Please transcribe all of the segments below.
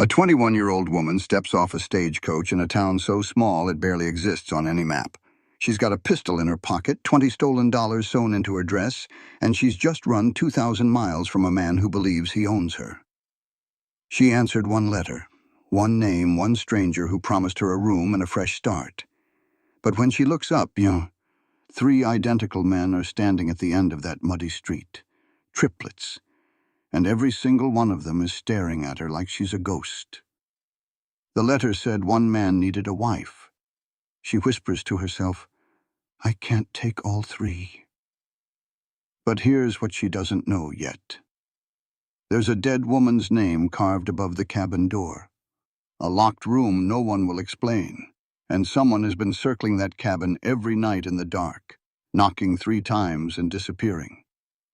A 21-year-old woman steps off a stagecoach in a town so small it barely exists on any map. She's got a pistol in her pocket, $20 stolen sewn into her dress, and she's just run 2,000 miles from a man who believes he owns her. She answered one letter, one name, one stranger who promised her a room and a fresh start. But when she looks up, three identical men are standing at the end of that muddy street. Triplets. And every single one of them is staring at her like she's a ghost. The letter said one man needed a wife. She whispers to herself, "I can't take all three." But here's what she doesn't know yet. There's a dead woman's name carved above the cabin door. A locked room no one will explain. And someone has been circling that cabin every night in the dark, knocking 3 times and disappearing.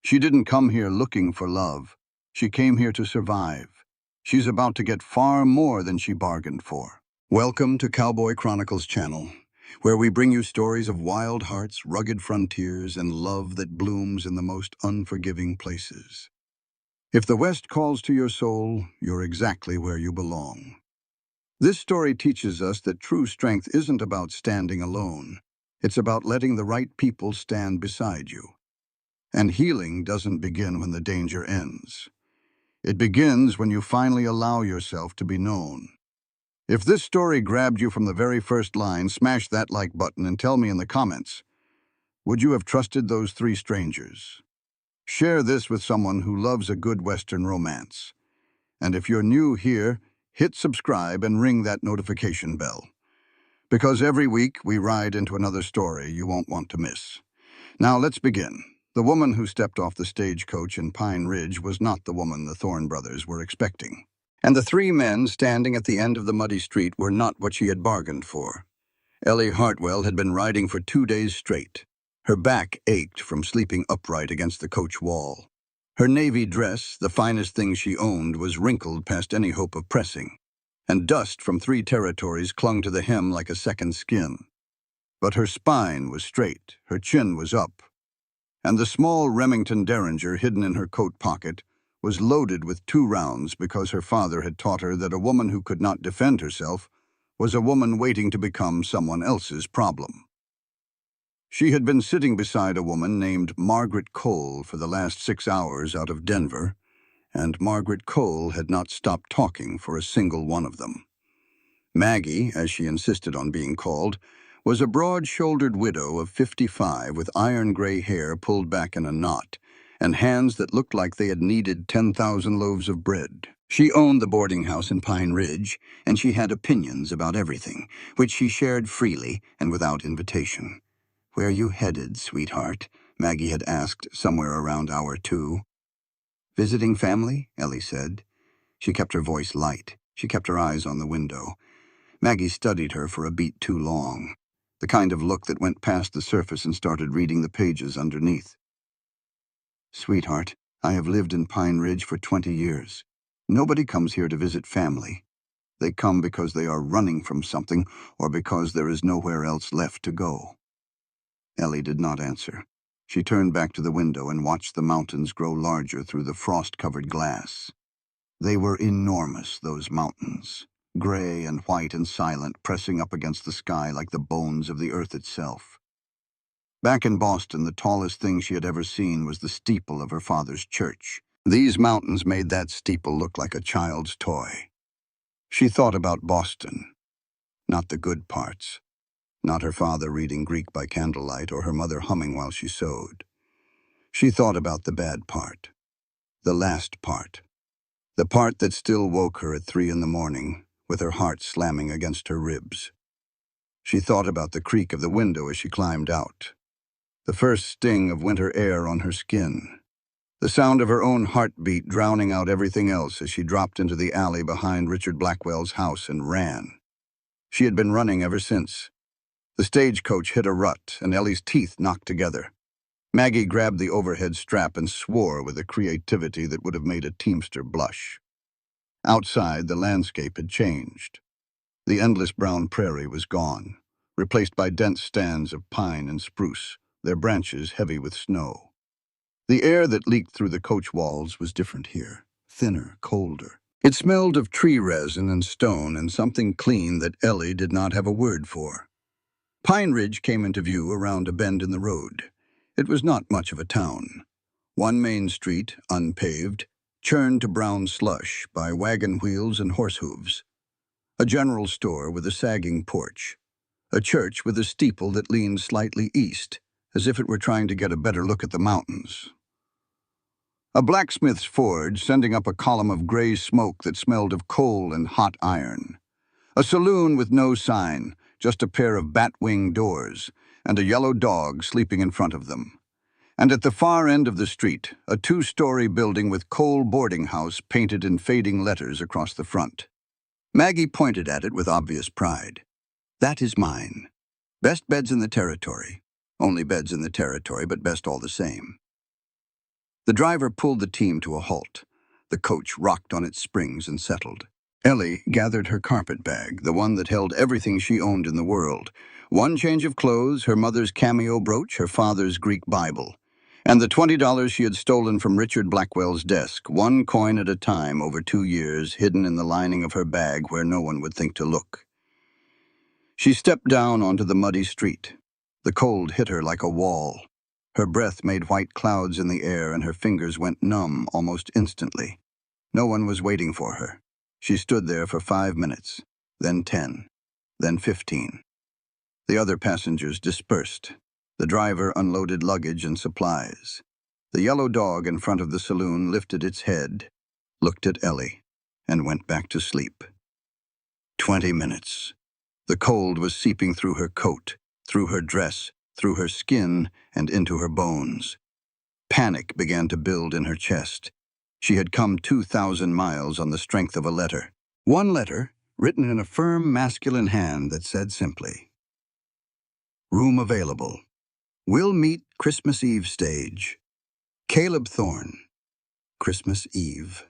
She didn't come here looking for love. She came here to survive. She's about to get far more than she bargained for. Welcome to Cowboy Chronicles channel, where we bring you stories of wild hearts, rugged frontiers, and love that blooms in the most unforgiving places. If the West calls to your soul, you're exactly where you belong. This story teaches us that true strength isn't about standing alone. It's about letting the right people stand beside you. And healing doesn't begin when the danger ends. It begins when you finally allow yourself to be known. If this story grabbed you from the very first line, smash that like button and tell me in the comments, would you have trusted those 3 strangers? Share this with someone who loves a good Western romance. And if you're new here, hit subscribe and ring that notification bell. Because every week we ride into another story you won't want to miss. Now let's begin. The woman who stepped off the stagecoach in Pine Ridge was not the woman the Thorne brothers were expecting. And the 3 men standing at the end of the muddy street were not what she had bargained for. Ellie Hartwell had been riding for 2 days straight. Her back ached from sleeping upright against the coach wall. Her navy dress, the finest thing she owned, was wrinkled past any hope of pressing, and dust from 3 territories clung to the hem like a second skin. But her spine was straight, her chin was up, and the small Remington Derringer hidden in her coat pocket was loaded with 2 rounds because her father had taught her that a woman who could not defend herself was a woman waiting to become someone else's problem. She had been sitting beside a woman named Margaret Cole for the last 6 hours out of Denver, and Margaret Cole had not stopped talking for a single one of them. Maggie, as she insisted on being called, was a broad-shouldered widow of 55 with iron-gray hair pulled back in a knot, and hands that looked like they had kneaded 10,000 loaves of bread. She owned the boarding house in Pine Ridge, and she had opinions about everything, which she shared freely and without invitation. "Where are you headed, sweetheart?" Maggie had asked somewhere around hour 2. "Visiting family?" Ellie said. She kept her voice light. She kept her eyes on the window. Maggie studied her for a beat too long, the kind of look that went past the surface and started reading the pages underneath. "Sweetheart, I have lived in Pine Ridge for 20 years. Nobody comes here to visit family. They come because they are running from something or because there is nowhere else left to go." Ellie did not answer. She turned back to the window and watched the mountains grow larger through the frost-covered glass. They were enormous, those mountains, gray and white and silent, pressing up against the sky like the bones of the earth itself. Back in Boston, the tallest thing she had ever seen was the steeple of her father's church. These mountains made that steeple look like a child's toy. She thought about Boston, not the good parts. Not her father reading Greek by candlelight or her mother humming while she sewed. She thought about the bad part, the last part, the part that still woke her at 3 in the morning, with her heart slamming against her ribs. She thought about the creak of the window as she climbed out, the first sting of winter air on her skin, the sound of her own heartbeat drowning out everything else as she dropped into the alley behind Richard Blackwell's house and ran. She had been running ever since. The stagecoach hit a rut, and Ellie's teeth knocked together. Maggie grabbed the overhead strap and swore with a creativity that would have made a teamster blush. Outside, the landscape had changed. The endless brown prairie was gone, replaced by dense stands of pine and spruce, their branches heavy with snow. The air that leaked through the coach walls was different here, thinner, colder. It smelled of tree resin and stone and something clean that Ellie did not have a word for. Pine Ridge came into view around a bend in the road. It was not much of a town. One main street, unpaved, churned to brown slush by wagon wheels and horse hooves. A general store with a sagging porch. A church with a steeple that leaned slightly east, as if it were trying to get a better look at the mountains. A blacksmith's forge sending up a column of gray smoke that smelled of coal and hot iron. A saloon with no sign, just a pair of bat-wing doors, and a yellow dog sleeping in front of them. And at the far end of the street, a two-story building with coal boarding house painted in fading letters across the front. Maggie pointed at it with obvious pride. That is mine. Best beds in the territory. Only beds in the territory, but best all the same. The driver pulled the team to a halt. The coach rocked on its springs and settled. Ellie gathered her carpet bag, the one that held everything she owned in the world. One change of clothes, her mother's cameo brooch, her father's Greek Bible, and the $20 she had stolen from Richard Blackwell's desk, one coin at a time over 2 years, hidden in the lining of her bag where no one would think to look. She stepped down onto the muddy street. The cold hit her like a wall. Her breath made white clouds in the air and her fingers went numb almost instantly. No one was waiting for her. She stood there for 5 minutes, then 10, then 15. The other passengers dispersed. The driver unloaded luggage and supplies. The yellow dog in front of the saloon lifted its head, looked at Ellie, and went back to sleep. 20 minutes. The cold was seeping through her coat, through her dress, through her skin, and into her bones. Panic began to build in her chest. She had come 2,000 miles on the strength of a letter. One letter, written in a firm, masculine hand that said simply, "Room available. Will meet Christmas Eve stage. Caleb Thorne." Christmas Eve.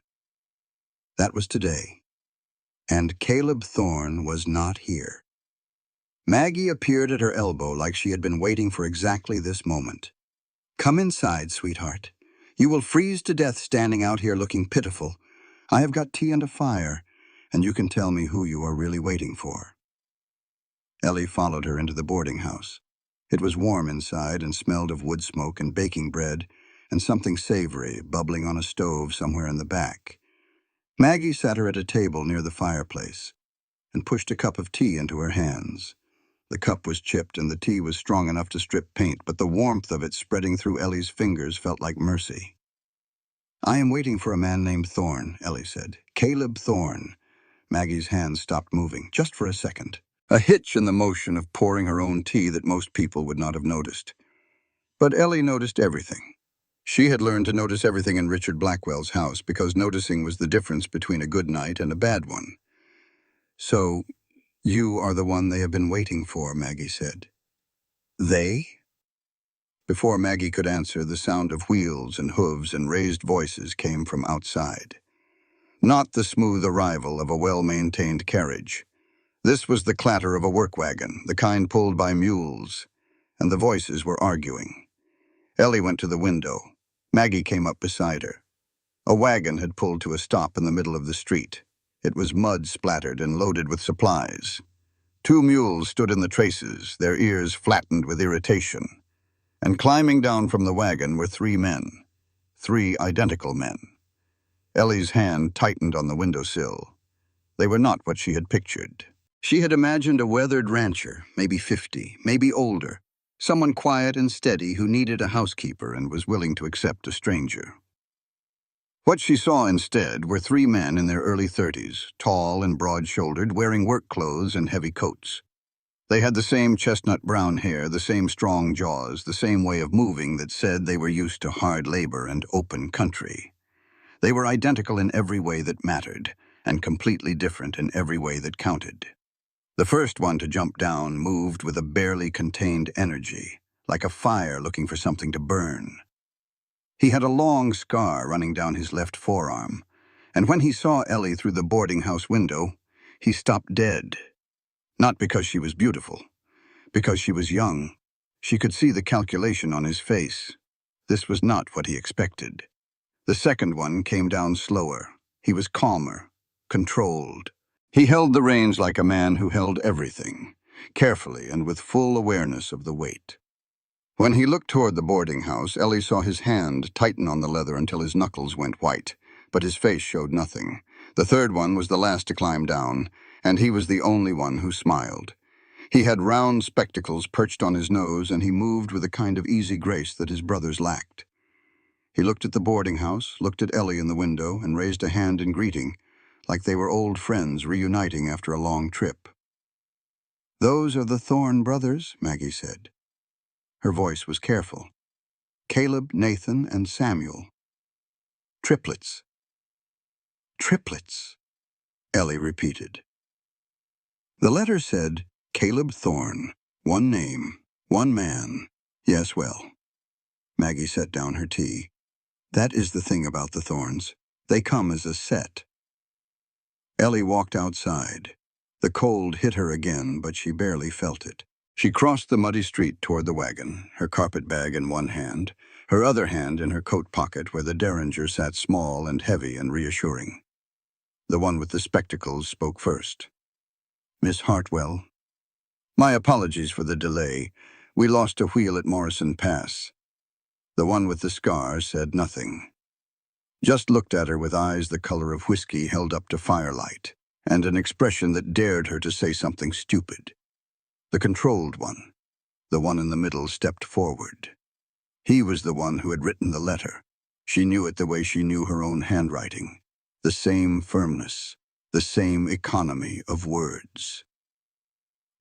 That was today. And Caleb Thorne was not here. Maggie appeared at her elbow like she had been waiting for exactly this moment. "Come inside, sweetheart. You will freeze to death standing out here looking pitiful. I have got tea and a fire, and you can tell me who you are really waiting for." Ellie followed her into the boarding house. It was warm inside and smelled of wood smoke and baking bread and something savory bubbling on a stove somewhere in the back. Maggie sat her at a table near the fireplace and pushed a cup of tea into her hands. The cup was chipped and the tea was strong enough to strip paint, but the warmth of it spreading through Ellie's fingers felt like mercy. "I am waiting for a man named Thorne," Ellie said. "Caleb Thorne." Maggie's hands stopped moving, just for a second. A hitch in the motion of pouring her own tea that most people would not have noticed. But Ellie noticed everything. She had learned to notice everything in Richard Blackwell's house because noticing was the difference between a good night and a bad one. "So, you are the one they have been waiting for," Maggie said. "They?" Before Maggie could answer, the sound of wheels and hooves and raised voices came from outside. Not the smooth arrival of a well-maintained carriage. This was the clatter of a work wagon, the kind pulled by mules, and the voices were arguing. Ellie went to the window. Maggie came up beside her. A wagon had pulled to a stop in the middle of the street. It was mud-splattered and loaded with supplies. 2 mules stood in the traces, their ears flattened with irritation. And climbing down from the wagon were 3 men. 3 identical men. Ellie's hand tightened on the windowsill. They were not what she had pictured. She had imagined a weathered rancher, maybe 50, maybe older, someone quiet and steady who needed a housekeeper and was willing to accept a stranger. What she saw instead were 3 men in their early 30s, tall and broad-shouldered, wearing work clothes and heavy coats. They had the same chestnut-brown hair, the same strong jaws, the same way of moving that said they were used to hard labor and open country. They were identical in every way that mattered, and completely different in every way that counted. The first one to jump down moved with a barely contained energy, like a fire looking for something to burn. He had a long scar running down his left forearm, and when he saw Ellie through the boarding house window, he stopped dead. Not because she was beautiful, because she was young. She could see the calculation on his face. This was not what he expected. The second one came down slower. He was calmer, controlled. He held the reins like a man who held everything, carefully and with full awareness of the weight. When he looked toward the boarding house, Ellie saw his hand tighten on the leather until his knuckles went white, but his face showed nothing. The third one was the last to climb down, and he was the only one who smiled. He had round spectacles perched on his nose, and he moved with a kind of easy grace that his brothers lacked. He looked at the boarding house, looked at Ellie in the window, and raised a hand in greeting, like they were old friends reuniting after a long trip. "Those are the Thorne brothers," Maggie said. Her voice was careful. "Caleb, Nathan, and Samuel. Triplets." "Triplets," Ellie repeated. The letter said, "Caleb Thorne, one name, one man. Yes, well." Maggie set down her tea. "That is the thing about the Thornes. They come as a set." Ellie walked outside. The cold hit her again, but she barely felt it. She crossed the muddy street toward the wagon, her carpet bag in one hand, her other hand in her coat pocket where the derringer sat small and heavy and reassuring. The one with the spectacles spoke first. "Miss Hartwell, my apologies for the delay. We lost a wheel at Morrison Pass." The one with the scar said nothing, just looked at her with eyes the color of whiskey held up to firelight, and an expression that dared her to say something stupid. The controlled one, the one in the middle, stepped forward. He was the one who had written the letter. She knew it the way she knew her own handwriting. The same firmness, the same economy of words.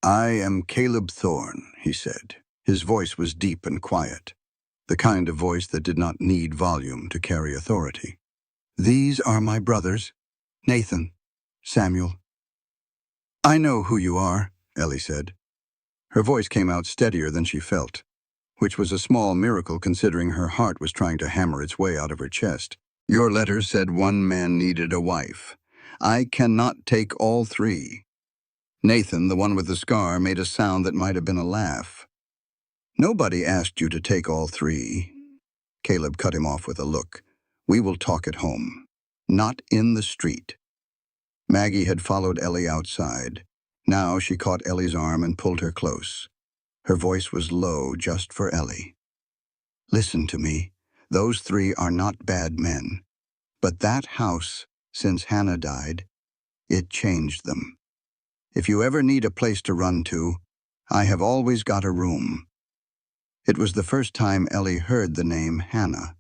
"I am Caleb Thorne," he said. His voice was deep and quiet, the kind of voice that did not need volume to carry authority. "These are my brothers, Nathan, Samuel." "I know who you are," Ellie said. Her voice came out steadier than she felt, which was a small miracle considering her heart was trying to hammer its way out of her chest. "Your letter said one man needed a wife. I cannot take all three." Nathan, the one with the scar, made a sound that might have been a laugh. "Nobody asked you to take all three." Caleb cut him off with a look. "We will talk at home, not in the street." Maggie had followed Ellie outside. Now she caught Ellie's arm and pulled her close. Her voice was low just for Ellie. "Listen to me. Those three are not bad men. But that house, since Hannah died, it changed them. If you ever need a place to run to, I have always got a room." It was the first time Ellie heard the name Hannah.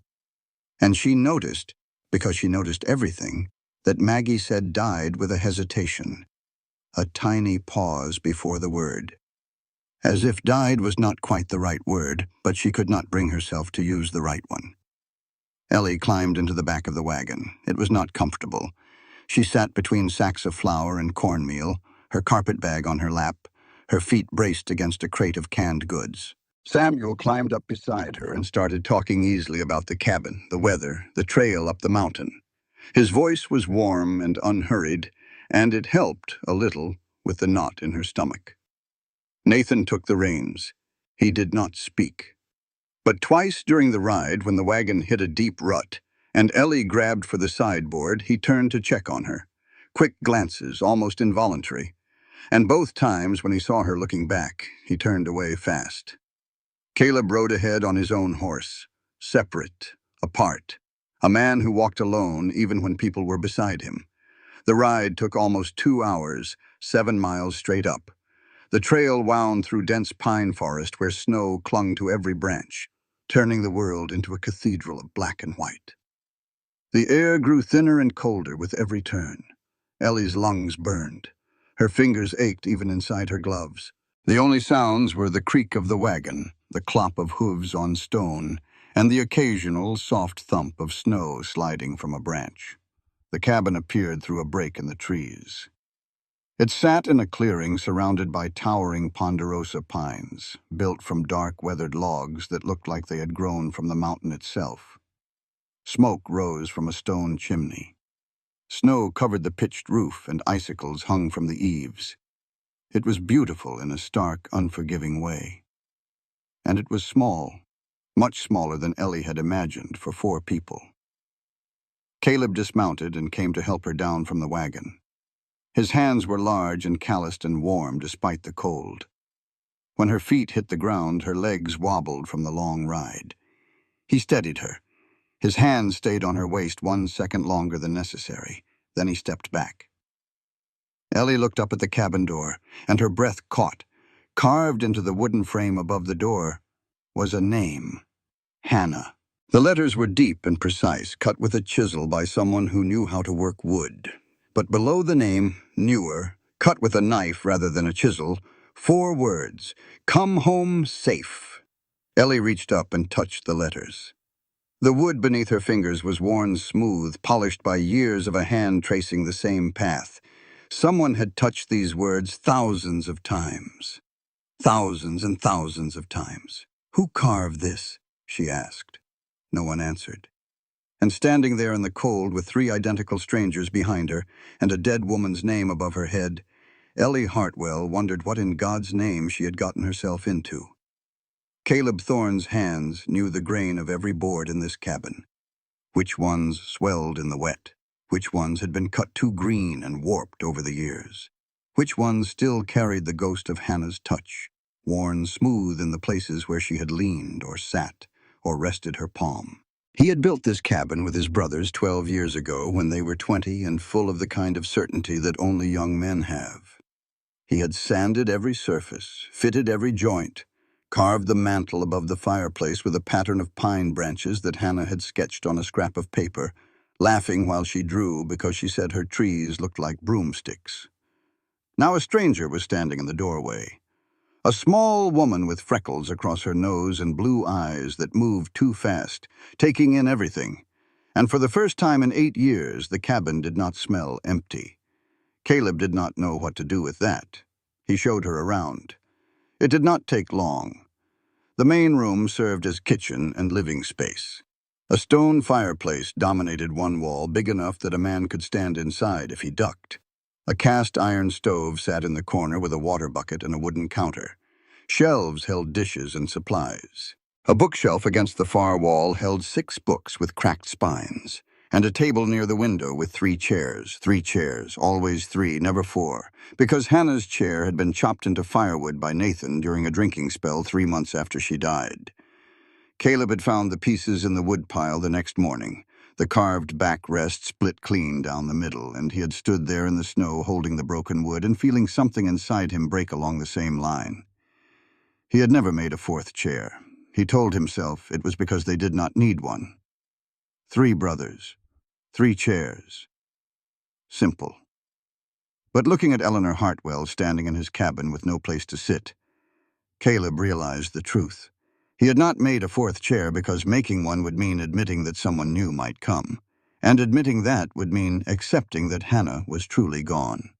And she noticed, because she noticed everything, that Maggie said died with a hesitation, a tiny pause before the word. As if died was not quite the right word, but she could not bring herself to use the right one. Ellie climbed into the back of the wagon. It was not comfortable. She sat between sacks of flour and cornmeal, her carpet bag on her lap, her feet braced against a crate of canned goods. Samuel climbed up beside her and started talking easily about the cabin, the weather, the trail up the mountain. His voice was warm and unhurried, and it helped a little with the knot in her stomach. Nathan took the reins. He did not speak. But twice during the ride, when the wagon hit a deep rut, and Ellie grabbed for the sideboard, he turned to check on her. Quick glances, almost involuntary. And both times, when he saw her looking back, he turned away fast. Caleb rode ahead on his own horse, separate, apart, a man who walked alone even when people were beside him. The ride took almost 2 hours, 7 miles straight up. The trail wound through dense pine forest where snow clung to every branch, turning the world into a cathedral of black and white. The air grew thinner and colder with every turn. Ellie's lungs burned. Her fingers ached even inside her gloves. The only sounds were the creak of the wagon, the clop of hooves on stone, and the occasional soft thump of snow sliding from a branch. The cabin appeared through a break in the trees. It sat in a clearing surrounded by towering ponderosa pines, built from dark, weathered logs that looked like they had grown from the mountain itself. Smoke rose from a stone chimney. Snow covered the pitched roof, and icicles hung from the eaves. It was beautiful in a stark, unforgiving way. And it was small, much smaller than Ellie had imagined for 4 people. Caleb dismounted and came to help her down from the wagon. His hands were large and calloused and warm despite the cold. When her feet hit the ground, her legs wobbled from the long ride. He steadied her. His hand stayed on her waist 1 second longer than necessary. Then he stepped back. Ellie looked up at the cabin door, and her breath caught. Carved into the wooden frame above the door was a name: Hannah. The letters were deep and precise, cut with a chisel by someone who knew how to work wood. But below the name, newer, cut with a knife rather than a chisel, 4 words: "Come home safe." Ellie reached up and touched the letters. The wood beneath her fingers was worn smooth, polished by years of a hand tracing the same path. Someone had touched these words thousands of times. Thousands and thousands of times. "Who carved this?" she asked. No one answered. And standing there in the cold with 3 identical strangers behind her and a dead woman's name above her head, Ellie Hartwell wondered what in God's name she had gotten herself into. Caleb Thorne's hands knew the grain of every board in this cabin. Which ones swelled in the wet? Which ones had been cut too green and warped over the years? Which ones still carried the ghost of Hannah's touch, worn smooth in the places where she had leaned or sat or rested her palm? He had built this cabin with his brothers 12 years ago when they were 20 and full of the kind of certainty that only young men have. He had sanded every surface, fitted every joint, carved the mantel above the fireplace with a pattern of pine branches that Hannah had sketched on a scrap of paper, laughing while she drew because she said her trees looked like broomsticks. Now a stranger was standing in the doorway. A small woman with freckles across her nose and blue eyes that moved too fast, taking in everything. And for the first time in 8 years, the cabin did not smell empty. Caleb did not know what to do with that. He showed her around. It did not take long. The main room served as kitchen and living space. A stone fireplace dominated one wall big enough that a man could stand inside if he ducked. A cast-iron stove sat in the corner with a water bucket and a wooden counter. Shelves held dishes and supplies. A bookshelf against the far wall held 6 books with cracked spines, and a table near the window with 3 chairs, always 3, never 4, because Hannah's chair had been chopped into firewood by Nathan during a drinking spell 3 months after she died. Caleb had found the pieces in the woodpile the next morning. The carved backrest split clean down the middle, and he had stood there in the snow holding the broken wood and feeling something inside him break along the same line. He had never made a 4th chair. He told himself it was because they did not need one. 3 brothers, 3 chairs. Simple. But looking at Eleanor Hartwell standing in his cabin with no place to sit, Caleb realized the truth. He had not made a 4th chair because making one would mean admitting that someone new might come, and admitting that would mean accepting that Hannah was truly gone.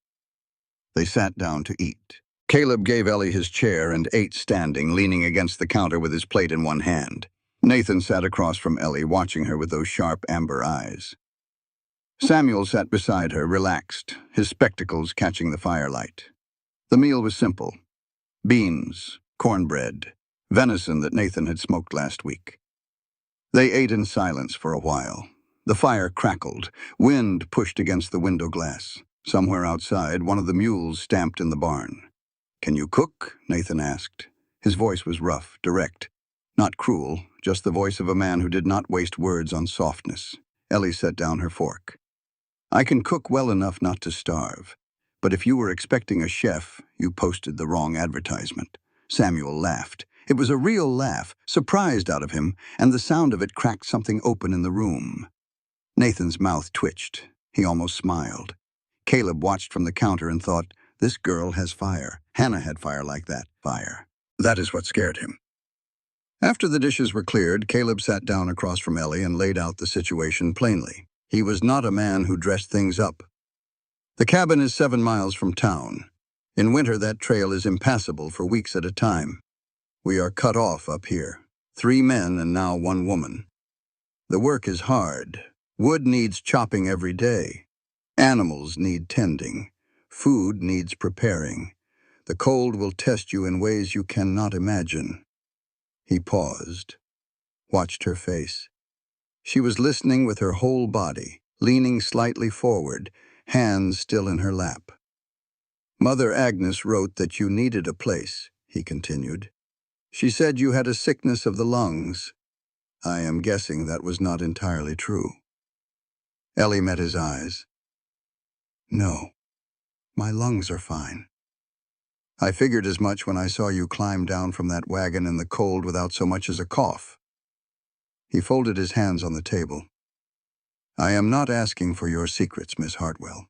They sat down to eat. Caleb gave Ellie his chair and ate standing, leaning against the counter with his plate in one hand. Nathan sat across from Ellie, watching her with those sharp amber eyes. Samuel sat beside her, relaxed, his spectacles catching the firelight. The meal was simple: beans, cornbread, venison that Nathan had smoked last week. They ate in silence for a while. The fire crackled. Wind pushed against the window glass. Somewhere outside, one of the mules stamped in the barn. "Can you cook?" Nathan asked. His voice was rough, direct. Not cruel, just the voice of a man who did not waste words on softness. Ellie set down her fork. "I can cook well enough not to starve. But if you were expecting a chef, you posted the wrong advertisement." Samuel laughed. It was a real laugh, surprised out of him, and the sound of it cracked something open in the room. Nathan's mouth twitched. He almost smiled. Caleb watched from the counter and thought, this girl has fire. Hannah had fire like that. Fire. That is what scared him. After the dishes were cleared, Caleb sat down across from Ellie and laid out the situation plainly. He was not a man who dressed things up. The cabin is 7 miles from town. In winter, that trail is impassable for weeks at a time. We are cut off up here. 3 men and now 1 woman. The work is hard. Wood needs chopping every day. Animals need tending. Food needs preparing. The cold will test you in ways you cannot imagine. He paused, watched her face. She was listening with her whole body, leaning slightly forward, hands still in her lap. "Mother Agnes wrote that you needed a place," he continued. "She said you had a sickness of the lungs. I am guessing that was not entirely true." Ellie met his eyes. "No, my lungs are fine. I figured as much when I saw you climb down from that wagon in the cold without so much as a cough." He folded his hands on the table. "I am not asking for your secrets, Miss Hartwell.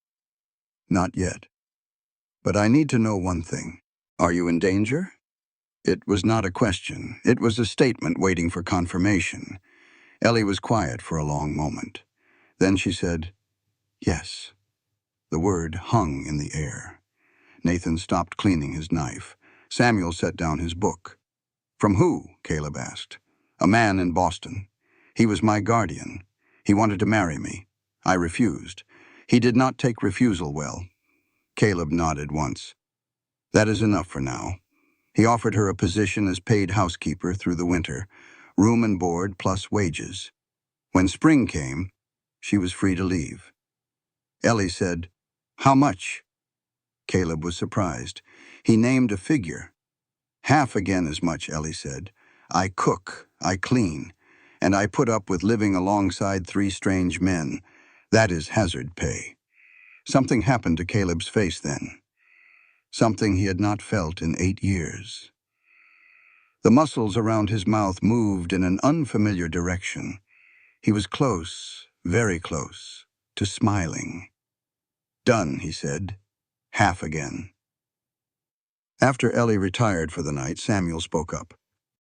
Not yet. But I need to know one thing. Are you in danger?" It was not a question. It was a statement waiting for confirmation. Ellie was quiet for a long moment. Then she said, "Yes." The word hung in the air. Nathan stopped cleaning his knife. Samuel set down his book. "From who?" Caleb asked. "A man in Boston. He was my guardian. He wanted to marry me. I refused. He did not take refusal well." Caleb nodded once. "That is enough for now." He offered her a position as paid housekeeper through the winter, room and board plus wages. When spring came, she was free to leave. Ellie said, "How much?" Caleb was surprised. He named a figure. "Half again as much," Ellie said. "I cook, I clean, and I put up with living alongside 3 strange men. That is hazard pay." Something happened to Caleb's face then. Something he had not felt in 8 years. The muscles around his mouth moved in an unfamiliar direction. He was close, very close, to smiling. "Done," he said. "Half again." After Ellie retired for the night, Samuel spoke up.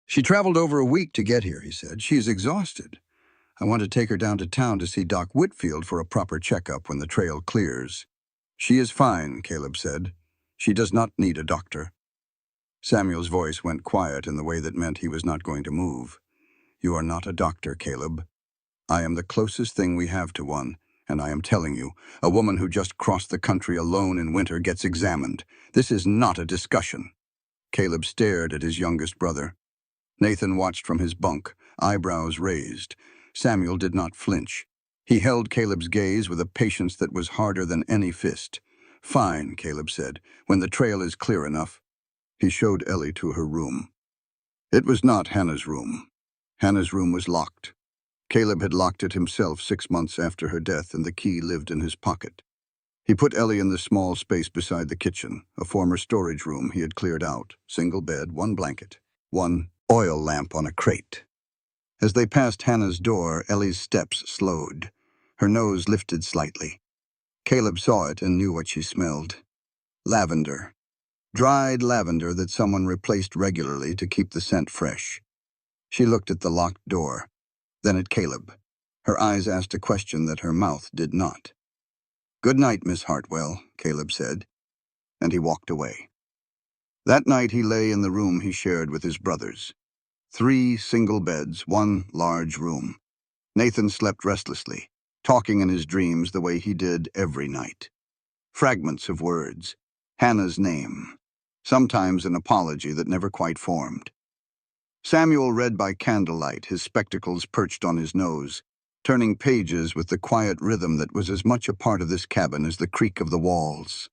"She traveled over a week to get here," he said. "She is exhausted. I want to take her down to town to see Doc Whitfield for a proper checkup when the trail clears." "She is fine," Caleb said. "She does not need a doctor." Samuel's voice went quiet in the way that meant he was not going to move. "You are not a doctor, Caleb. I am the closest thing we have to one, and I am telling you, a woman who just crossed the country alone in winter gets examined. This is not a discussion." Caleb stared at his youngest brother. Nathan watched from his bunk, eyebrows raised. Samuel did not flinch. He held Caleb's gaze with a patience that was harder than any fist. "Fine," Caleb said, "when the trail is clear enough." He showed Ellie to her room. It was not Hannah's room. Hannah's room was locked. Caleb had locked it himself 6 months after her death, and the key lived in his pocket. He put Ellie in the small space beside the kitchen, a former storage room he had cleared out. Single bed, 1 blanket, 1 oil lamp on a crate. As they passed Hannah's door, Ellie's steps slowed. Her nose lifted slightly. Caleb saw it and knew what she smelled. Lavender. Dried lavender that someone replaced regularly to keep the scent fresh. She looked at the locked door, then at Caleb. Her eyes asked a question that her mouth did not. "Good night, Miss Hartwell," Caleb said, and he walked away. That night he lay in the room he shared with his brothers. 3 single beds, 1 large room. Nathan slept restlessly, talking in his dreams the way he did every night. Fragments of words, Hannah's name, sometimes an apology that never quite formed. Samuel read by candlelight, his spectacles perched on his nose, turning pages with the quiet rhythm that was as much a part of this cabin as the creak of the walls.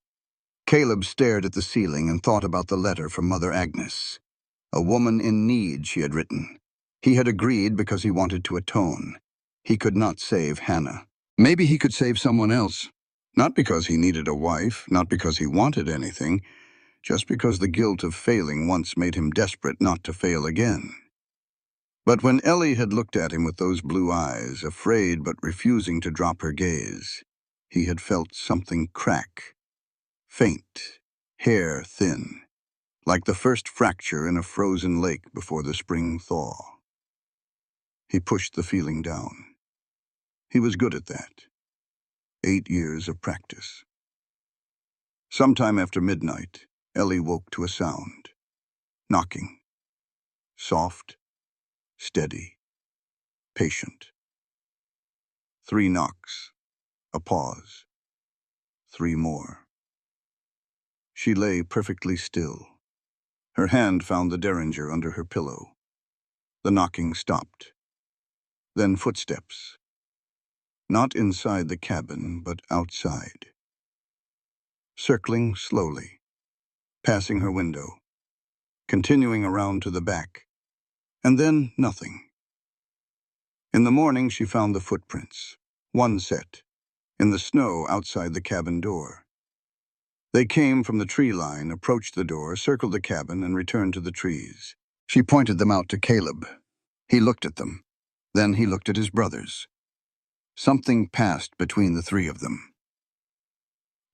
Caleb stared at the ceiling and thought about the letter from Mother Agnes. A woman in need, she had written. He had agreed because he wanted to atone. He could not save Hannah. Maybe he could save someone else. Not because he needed a wife, not because he wanted anything, just because the guilt of failing once made him desperate not to fail again. But when Ellie had looked at him with those blue eyes, afraid but refusing to drop her gaze, he had felt something crack. Faint, hair thin, like the first fracture in a frozen lake before the spring thaw. He pushed the feeling down. He was good at that. 8 years of practice. Sometime after midnight, Ellie woke to a sound. Knocking. Soft, steady, patient. 3 knocks. A pause. 3 more. She lay perfectly still. Her hand found the derringer under her pillow. The knocking stopped. Then footsteps. Not inside the cabin, but outside. Circling slowly, passing her window, continuing around to the back, and then nothing. In the morning she found the footprints, one set, in the snow outside the cabin door. They came from the tree line, approached the door, circled the cabin, and returned to the trees. She pointed them out to Caleb. He looked at them. Then he looked at his brothers. Something passed between the three of them.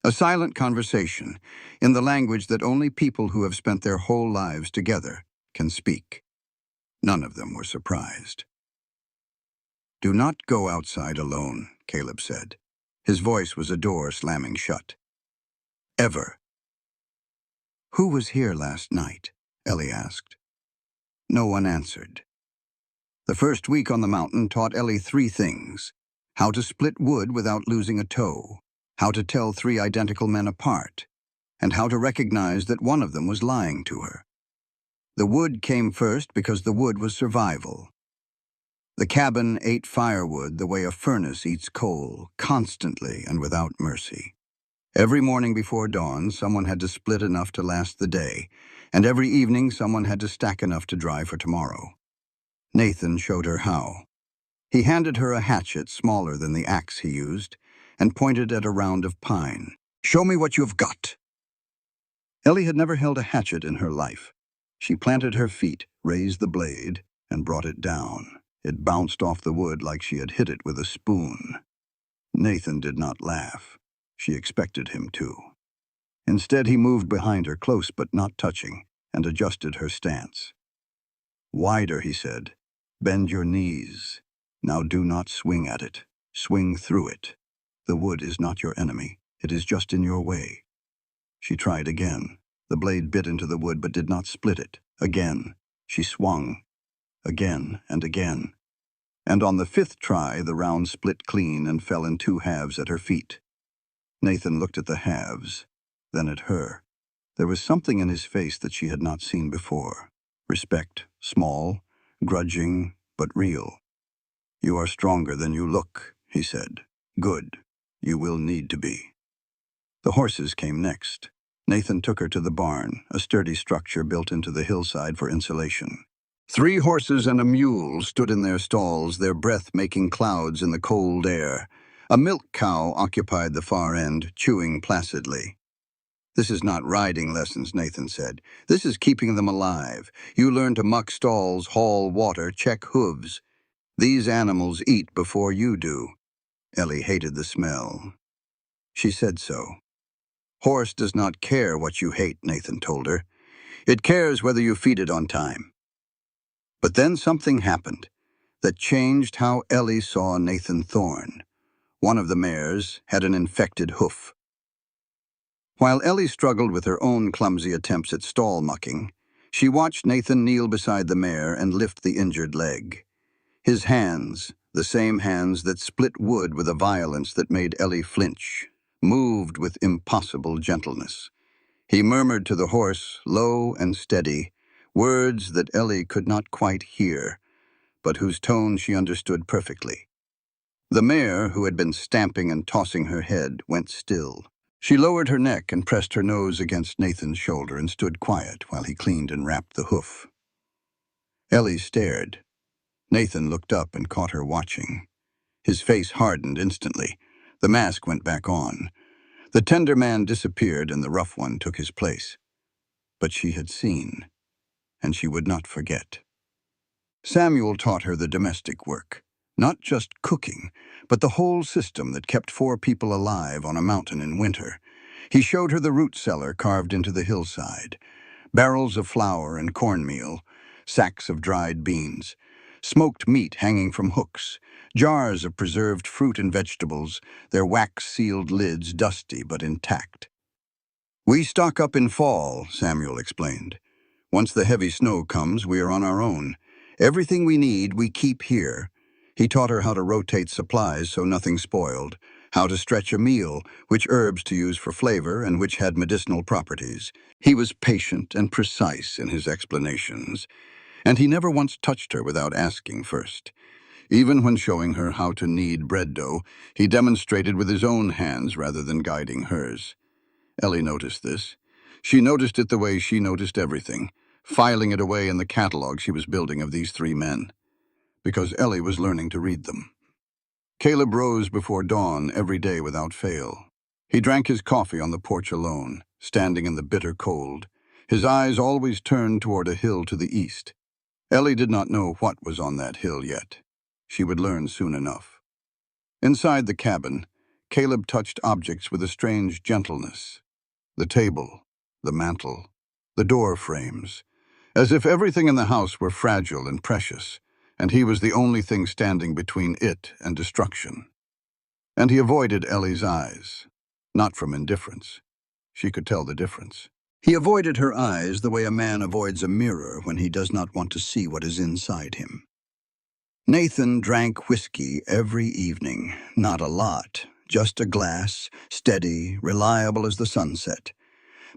A silent conversation, in the language that only people who have spent their whole lives together can speak. None of them were surprised. "Do not go outside alone," Caleb said. His voice was a door slamming shut. "Ever." "Who was here last night?" Ellie asked. No one answered. The first week on the mountain taught Ellie 3 things: how to split wood without losing a toe, how to tell 3 identical men apart, and how to recognize that one of them was lying to her. The wood came first because the wood was survival. The cabin ate firewood the way a furnace eats coal, constantly and without mercy. Every morning before dawn, someone had to split enough to last the day, and every evening someone had to stack enough to dry for tomorrow. Nathan showed her how. He handed her a hatchet smaller than the axe he used and pointed at a round of pine. "Show me what you've got." Ellie had never held a hatchet in her life. She planted her feet, raised the blade, and brought it down. It bounced off the wood like she had hit it with a spoon. Nathan did not laugh. She expected him to. Instead, he moved behind her, close but not touching, and adjusted her stance. "Wider," he said. "Bend your knees. Now do not swing at it. Swing through it. The wood is not your enemy. It is just in your way." She tried again. The blade bit into the wood but did not split it. Again. She swung. Again and again. And on the 5th try, the round split clean and fell in 2 halves at her feet. Nathan looked at the halves, then at her. There was something in his face that she had not seen before. Respect, small, grudging, but real. "You are stronger than you look," he said. "Good. You will need to be." The horses came next. Nathan took her to the barn, a sturdy structure built into the hillside for insulation. 3 horses and a mule stood in their stalls, their breath making clouds in the cold air. A milk cow occupied the far end, chewing placidly. "This is not riding lessons," Nathan said. "This is keeping them alive. You learn to muck stalls, haul water, check hooves. These animals eat before you do." Ellie hated the smell. She said so. "Horse does not care what you hate," Nathan told her. "It cares whether you feed it on time." But then something happened that changed how Ellie saw Nathan Thorne. One of the mares had an infected hoof. While Ellie struggled with her own clumsy attempts at stall mucking, she watched Nathan kneel beside the mare and lift the injured leg. His hands, the same hands that split wood with a violence that made Ellie flinch, moved with impossible gentleness. He murmured to the horse, low and steady, words that Ellie could not quite hear, but whose tone she understood perfectly. The mare, who had been stamping and tossing her head, went still. She lowered her neck and pressed her nose against Nathan's shoulder and stood quiet while he cleaned and wrapped the hoof. Ellie stared. Nathan looked up and caught her watching. His face hardened instantly. The mask went back on. The tender man disappeared and the rough one took his place. But she had seen, and she would not forget. Samuel taught her the domestic work, not just cooking, but the whole system that kept 4 people alive on a mountain in winter. He showed her the root cellar carved into the hillside, barrels of flour and cornmeal, sacks of dried beans, smoked meat hanging from hooks, jars of preserved fruit and vegetables, their wax-sealed lids dusty but intact. "We stock up in fall," Samuel explained. "Once the heavy snow comes, we are on our own. Everything we need, we keep here." He taught her how to rotate supplies so nothing spoiled, how to stretch a meal, which herbs to use for flavor and which had medicinal properties. He was patient and precise in his explanations, and he never once touched her without asking first. Even when showing her how to knead bread dough, he demonstrated with his own hands rather than guiding hers. Ellie noticed this. She noticed it the way she noticed everything, filing it away in the catalog she was building of these three men. Because Ellie was learning to read them. Caleb rose before dawn every day without fail. He drank his coffee on the porch alone, standing in the bitter cold, his eyes always turned toward a hill to the east. Ellie did not know what was on that hill yet. She would learn soon enough. Inside the cabin, Caleb touched objects with a strange gentleness. The table, the mantel, the door frames, as if everything in the house were fragile and precious, and he was the only thing standing between it and destruction. And he avoided Ellie's eyes, not from indifference. She could tell the difference. He avoided her eyes the way a man avoids a mirror when he does not want to see what is inside him. Nathan drank whiskey every evening, not a lot, just a glass, steady, reliable as the sunset.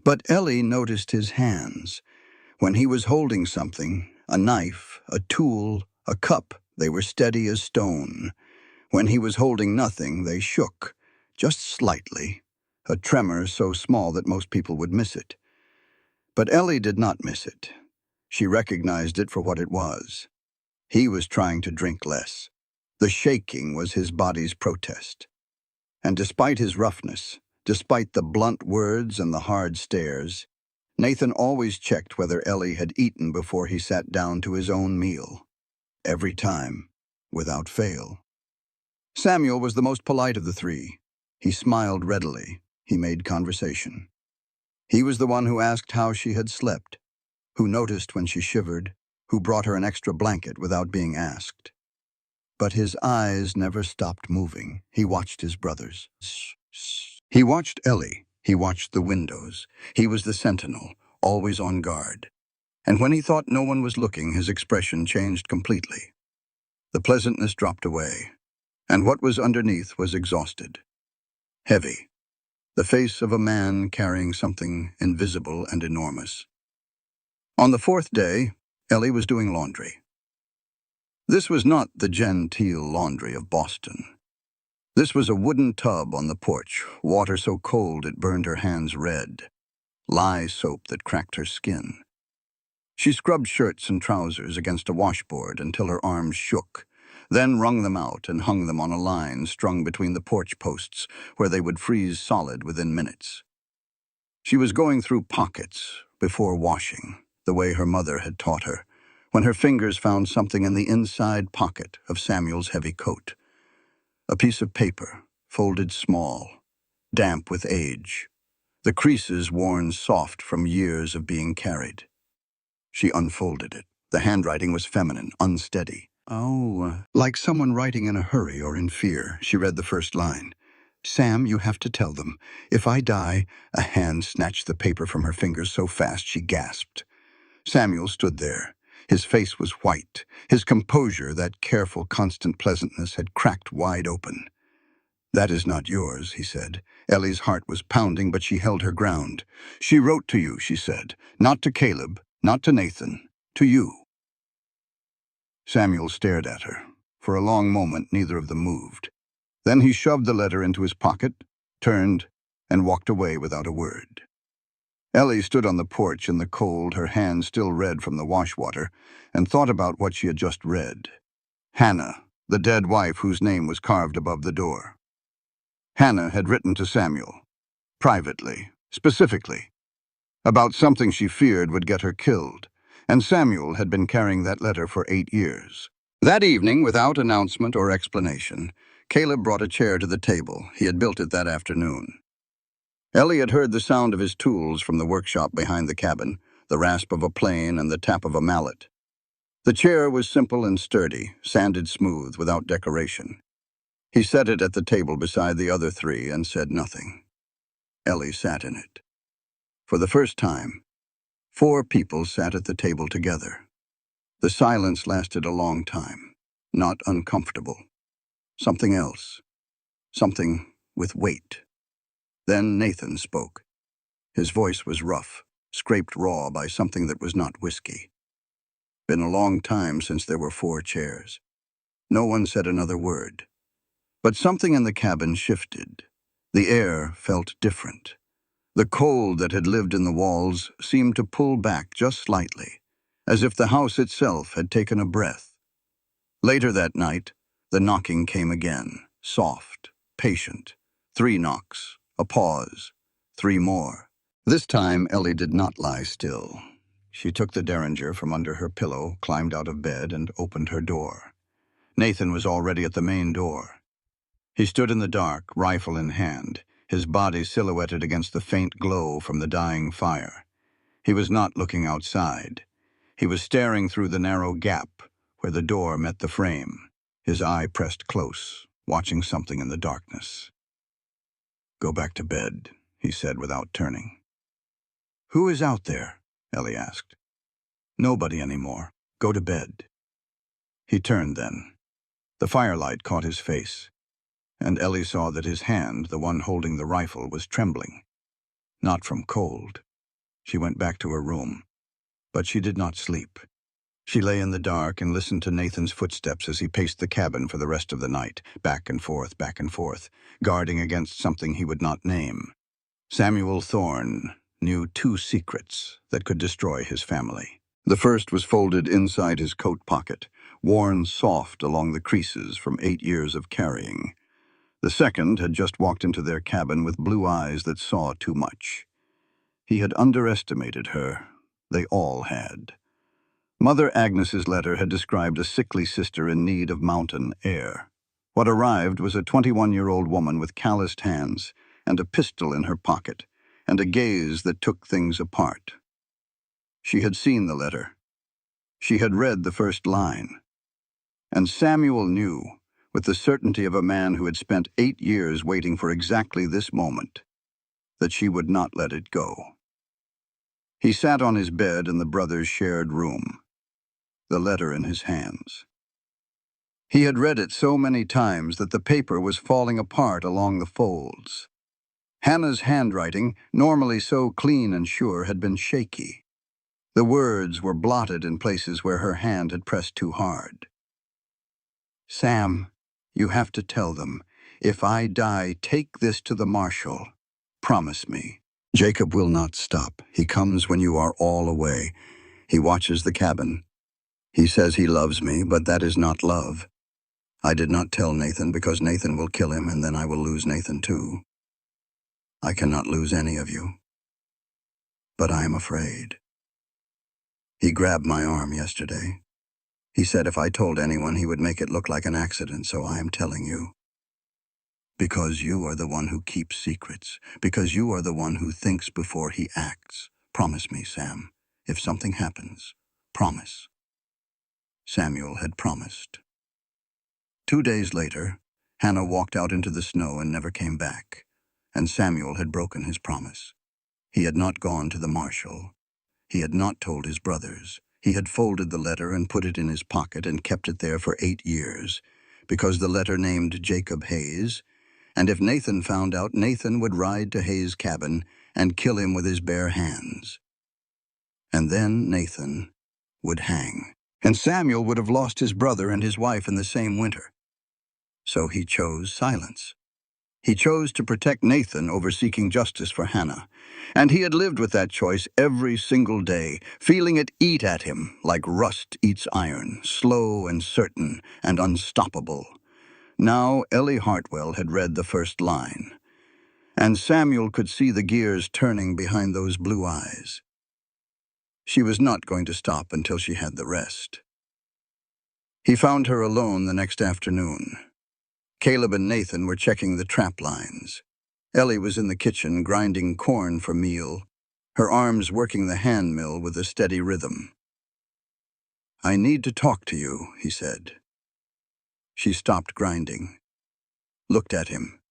But Ellie noticed his hands. When he was holding something, a knife, a tool, a cup, they were steady as stone. When he was holding nothing, they shook, just slightly, a tremor so small that most people would miss it. But Ellie did not miss it. She recognized it for what it was. He was trying to drink less. The shaking was his body's protest. And despite his roughness, despite the blunt words and the hard stares, Nathan always checked whether Ellie had eaten before he sat down to his own meal. Every time, without fail. Samuel was the most polite of the three. He smiled readily. He made conversation. He was the one who asked how she had slept, who noticed when she shivered, who brought her an extra blanket without being asked. But his eyes never stopped moving. He watched his brothers. He watched Ellie. He watched the windows. He was the sentinel, always on guard. And when he thought no one was looking, his expression changed completely. The pleasantness dropped away, and what was underneath was exhausted. Heavy. The face of a man carrying something invisible and enormous. On the fourth day, Ellie was doing laundry. This was not the genteel laundry of Boston. This was a wooden tub on the porch, water so cold it burned her hands red, lye soap that cracked her skin. She scrubbed shirts and trousers against a washboard until her arms shook, then wrung them out and hung them on a line strung between the porch posts where they would freeze solid within minutes. She was going through pockets before washing, the way her mother had taught her, when her fingers found something in the inside pocket of Samuel's heavy coat. A piece of paper, folded small, damp with age, the creases worn soft from years of being carried. She unfolded it. The handwriting was feminine, unsteady. Like someone writing in a hurry or in fear. She read the first line. Sam, you have to tell them. If I die, a hand snatched the paper from her fingers so fast she gasped. Samuel stood there. His face was white. His composure, that careful, constant pleasantness, had cracked wide open. That is not yours, he said. Ellie's heart was pounding, but she held her ground. She wrote to you, she said. Not to Caleb, not to Nathan, to you. Samuel stared at her. For a long moment, neither of them moved. Then he shoved the letter into his pocket, turned, and walked away without a word. Ellie stood on the porch in the cold, her hands still red from the washwater, and thought about what she had just read. Hannah, the dead wife whose name was carved above the door. Hannah had written to Samuel, privately, specifically, about something she feared would get her killed, and Samuel had been carrying that letter for 8 years. That evening, without announcement or explanation, Caleb brought a chair to the table. He had built it that afternoon. Ellie had heard the sound of his tools from the workshop behind the cabin, the rasp of a plane and the tap of a mallet. The chair was simple and sturdy, sanded smooth, without decoration. He set it at the table beside the other three and said nothing. Ellie sat in it. For the first time, 4 people sat at the table together. The silence lasted a long time, not uncomfortable. Something else. Something with weight. Then Nathan spoke. His voice was rough, scraped raw by something that was not whiskey. Been a long time since there were 4 chairs. No one said another word. But something in the cabin shifted. The air felt different. The cold that had lived in the walls seemed to pull back just slightly, as if the house itself had taken a breath. Later that night, the knocking came again, soft, patient. 3 knocks, a pause, 3 more. This time, Ellie did not lie still. She took the derringer from under her pillow, climbed out of bed, and opened her door. Nathan was already at the main door. He stood in the dark, rifle in hand, his body silhouetted against the faint glow from the dying fire. He was not looking outside. He was staring through the narrow gap where the door met the frame, his eye pressed close, watching something in the darkness. "Go back to bed," he said without turning. "Who is out there?" Ellie asked. "Nobody anymore. Go to bed." He turned then. The firelight caught his face, and Ellie saw that his hand, the one holding the rifle, was trembling. Not from cold. She went back to her room, but she did not sleep. She lay in the dark and listened to Nathan's footsteps as he paced the cabin for the rest of the night, back and forth, guarding against something he would not name. Samuel Thorne knew 2 secrets that could destroy his family. The first was folded inside his coat pocket, worn soft along the creases from 8 years of carrying. The second had just walked into their cabin with blue eyes that saw too much. He had underestimated her. They all had. Mother Agnes's letter had described a sickly sister in need of mountain air. What arrived was a 21-year-old woman with calloused hands and a pistol in her pocket, and a gaze that took things apart. She had seen the letter. She had read the first line. And Samuel knew, with the certainty of a man who had spent 8 years waiting for exactly this moment, that she would not let it go. He sat on his bed in the brothers' shared room, the letter in his hands. He had read it so many times that the paper was falling apart along the folds. Hannah's handwriting, normally so clean and sure, had been shaky. The words were blotted in places where her hand had pressed too hard. "Sam, you have to tell them. If I die, take this to the marshal. Promise me. Jacob will not stop. He comes when you are all away. He watches the cabin. He says he loves me, but that is not love. I did not tell Nathan because Nathan will kill him, and then I will lose Nathan too. I cannot lose any of you. But I am afraid." He grabbed my arm yesterday. He said if I told anyone, he would make it look like an accident, so I am telling you. Because you are the one who keeps secrets. Because you are the one who thinks before he acts. Promise me, Sam. If something happens, promise. Samuel had promised. 2 days later, Hannah walked out into the snow and never came back, and Samuel had broken his promise. He had not gone to the marshal. He had not told his brothers. He had folded the letter and put it in his pocket and kept it there for 8 years, because the letter named Jacob Hayes, and if Nathan found out, Nathan would ride to Hayes' cabin and kill him with his bare hands. And then Nathan would hang, and Samuel would have lost his brother and his wife in the same winter. So he chose silence. He chose to protect Nathan over seeking justice for Hannah, and he had lived with that choice every single day, feeling it eat at him like rust eats iron, slow and certain and unstoppable. Now Ellie Hartwell had read the first line, and Samuel could see the gears turning behind those blue eyes. She was not going to stop until she had the rest. He found her alone the next afternoon. Caleb and Nathan were checking the trap lines. Ellie was in the kitchen grinding corn for meal, her arms working the hand mill with a steady rhythm. "I need to talk to you," he said. She stopped grinding, looked at him,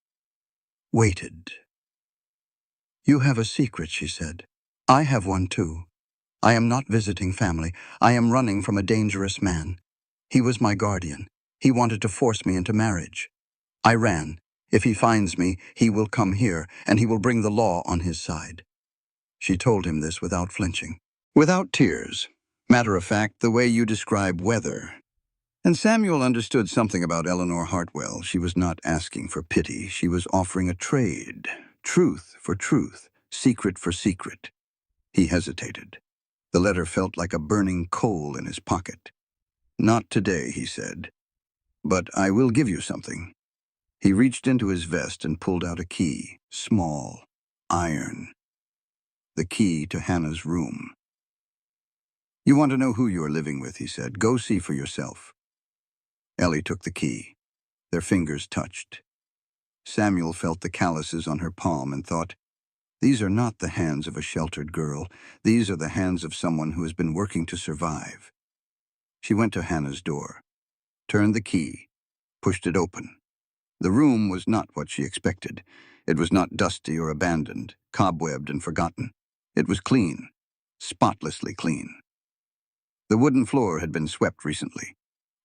waited. "You have a secret," she said. "I have one too. I am not visiting family. I am running from a dangerous man. He was my guardian. He wanted to force me into marriage. I ran. If he finds me, he will come here, and he will bring the law on his side." She told him this without flinching, without tears. Matter of fact, the way you describe weather. And Samuel understood something about Eleanor Hartwell. She was not asking for pity. She was offering a trade. Truth for truth, secret for secret. He hesitated. The letter felt like a burning coal in his pocket. "Not today," he said. "But I will give you something." He reached into his vest and pulled out a key, small, iron. The key to Hannah's room. "You want to know who you are living with," he said. "Go see for yourself." Ellie took the key. Their fingers touched. Samuel felt the calluses on her palm and thought, "These are not the hands of a sheltered girl. These are the hands of someone who has been working to survive." She went to Hannah's door, turned the key, pushed it open. The room was not what she expected. It was not dusty or abandoned, cobwebbed and forgotten. It was clean, spotlessly clean. The wooden floor had been swept recently.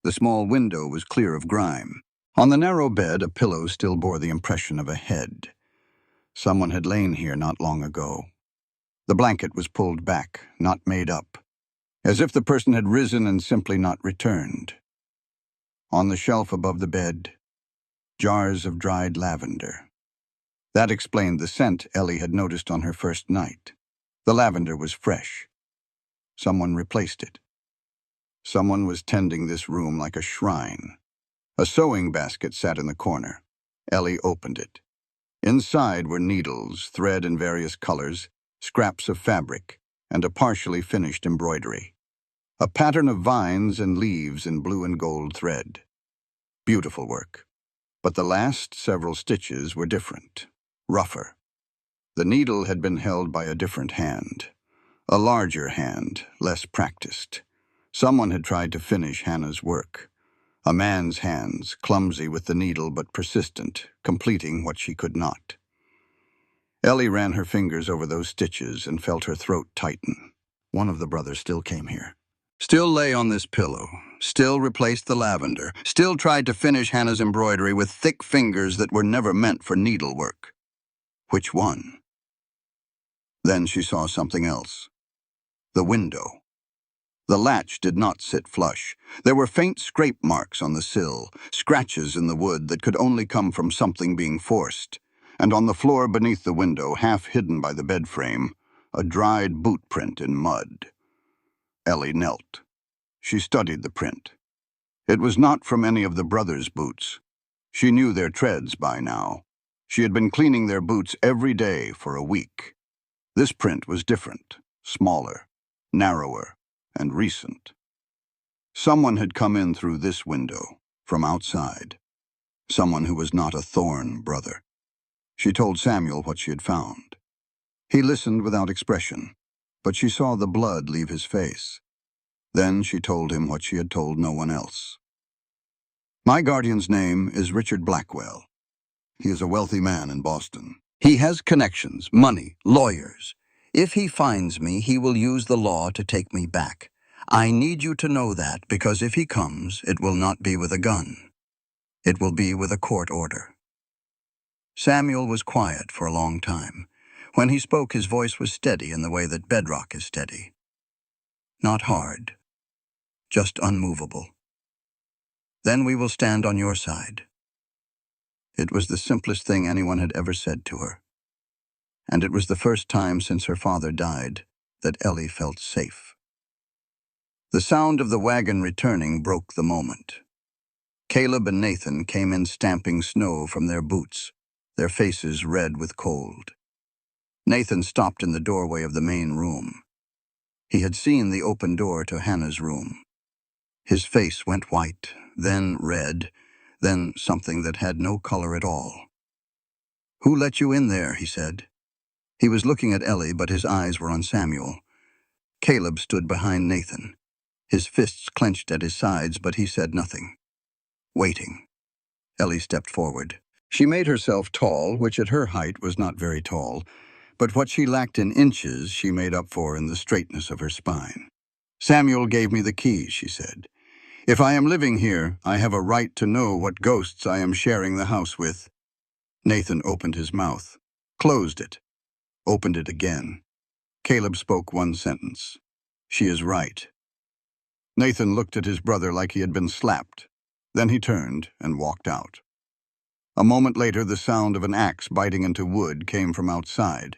The small window was clear of grime. On the narrow bed, a pillow still bore the impression of a head. Someone had lain here not long ago. The blanket was pulled back, not made up, as if the person had risen and simply not returned. On the shelf above the bed, jars of dried lavender. That explained the scent Ellie had noticed on her first night. The lavender was fresh. Someone replaced it. Someone was tending this room like a shrine. A sewing basket sat in the corner. Ellie opened it. Inside were needles, thread in various colors, scraps of fabric, and a partially finished embroidery. A pattern of vines and leaves in blue and gold thread. Beautiful work. But the last several stitches were different, rougher. The needle had been held by a different hand. A larger hand, less practiced. Someone had tried to finish Hannah's work. A man's hands, clumsy with the needle but persistent, completing what she could not. Ellie ran her fingers over those stitches and felt her throat tighten. One of the brothers still came here. Still lay on this pillow. Still replaced the lavender. Still tried to finish Hannah's embroidery with thick fingers that were never meant for needlework. Which one? Then she saw something else. The window. The latch did not sit flush. There were faint scrape marks on the sill, scratches in the wood that could only come from something being forced. And on the floor beneath the window, half hidden by the bed frame, a dried boot print in mud. Ellie knelt. She studied the print. It was not from any of the brothers' boots. She knew their treads by now. She had been cleaning their boots every day for a week. This print was different, smaller, narrower, and recent. Someone had come in through this window, from outside. Someone who was not a Thorne brother. She told Samuel what she had found. He listened without expression, but she saw the blood leave his face. Then she told him what she had told no one else. "My guardian's name is Richard Blackwell. He is a wealthy man in Boston. He has connections, money, lawyers. If he finds me, he will use the law to take me back. I need you to know that, because if he comes, it will not be with a gun. It will be with a court order." Samuel was quiet for a long time. When he spoke, his voice was steady in the way that bedrock is steady. Not hard, just unmovable. "Then we will stand on your side." It was the simplest thing anyone had ever said to her. And it was the first time since her father died that Ellie felt safe. The sound of the wagon returning broke the moment. Caleb and Nathan came in stamping snow from their boots, their faces red with cold. Nathan stopped in the doorway of the main room. He had seen the open door to Hannah's room. His face went white, then red, then something that had no color at all. "Who let you in there?" he said. He was looking at Ellie, but his eyes were on Samuel. Caleb stood behind Nathan. His fists clenched at his sides, but he said nothing. Waiting. Ellie stepped forward. She made herself tall, which at her height was not very tall, but what she lacked in inches she made up for in the straightness of her spine. "Samuel gave me the keys," she said. "If I am living here, I have a right to know what ghosts I am sharing the house with." Nathan opened his mouth, closed it, opened it again. Caleb spoke one sentence. "She is right." Nathan looked at his brother like he had been slapped. Then he turned and walked out. A moment later, the sound of an axe biting into wood came from outside.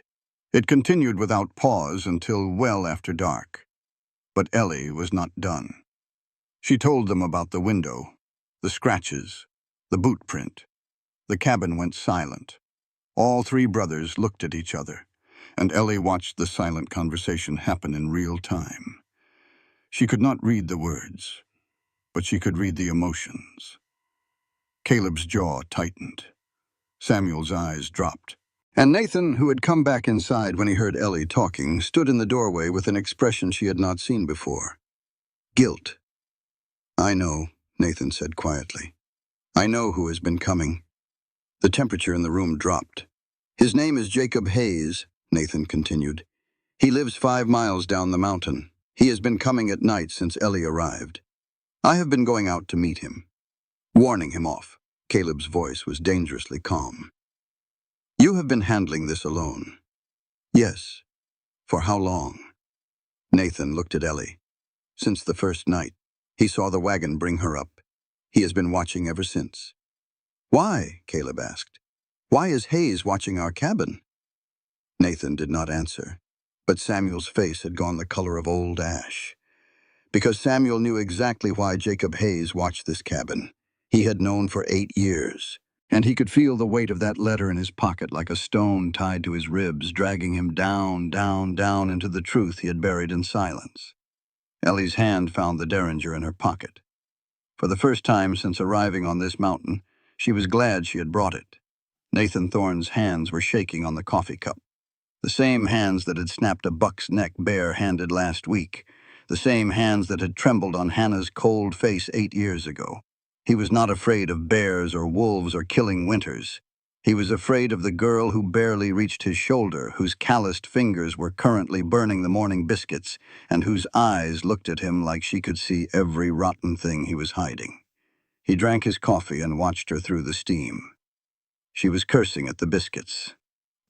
It continued without pause until well after dark. But Ellie was not done. She told them about the window, the scratches, the boot print. The cabin went silent. All three brothers looked at each other, and Ellie watched the silent conversation happen in real time. She could not read the words, but she could read the emotions. Caleb's jaw tightened. Samuel's eyes dropped. And Nathan, who had come back inside when he heard Ellie talking, stood in the doorway with an expression she had not seen before. Guilt. "I know," Nathan said quietly. "I know who has been coming." The temperature in the room dropped. "His name is Jacob Hayes," Nathan continued. "He lives 5 miles down the mountain. He has been coming at night since Ellie arrived. I have been going out to meet him." Warning him off. Caleb's voice was dangerously calm. "You have been handling this alone." "Yes." "For how long?" Nathan looked at Ellie. "Since the first night. He saw the wagon bring her up. He has been watching ever since." "Why?" Caleb asked. "Why is Hayes watching our cabin?" Nathan did not answer, but Samuel's face had gone the color of old ash. Because Samuel knew exactly why Jacob Hayes watched this cabin. He had known for 8 years, and he could feel the weight of that letter in his pocket like a stone tied to his ribs, dragging him down, down, down into the truth he had buried in silence. Ellie's hand found the derringer in her pocket. For the first time since arriving on this mountain, she was glad she had brought it. Nathan Thorne's hands were shaking on the coffee cup. The same hands that had snapped a buck's neck bare-handed last week. The same hands that had trembled on Hannah's cold face 8 years ago. He was not afraid of bears or wolves or killing winters. He was afraid of the girl who barely reached his shoulder, whose calloused fingers were currently burning the morning biscuits, and whose eyes looked at him like she could see every rotten thing he was hiding. He drank his coffee and watched her through the steam. She was cursing at the biscuits.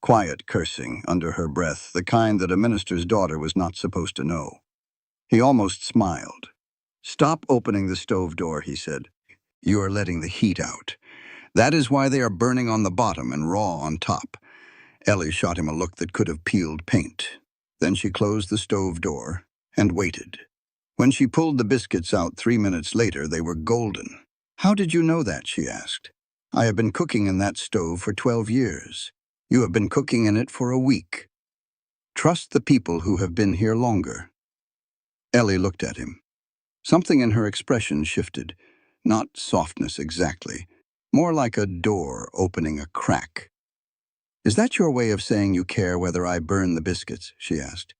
Quiet cursing, under her breath, the kind that a minister's daughter was not supposed to know. He almost smiled. "Stop opening the stove door," he said. "You are letting the heat out. That is why they are burning on the bottom and raw on top." Ellie shot him a look that could have peeled paint. Then she closed the stove door and waited. When she pulled the biscuits out 3 minutes later, they were golden. "How did you know that?" she asked. "I have been cooking in that stove for 12 years. You have been cooking in it for a week. Trust the people who have been here longer." Ellie looked at him. Something in her expression shifted. Not softness exactly. More like a door opening a crack. "Is that your way of saying you care whether I burn the biscuits?" she asked.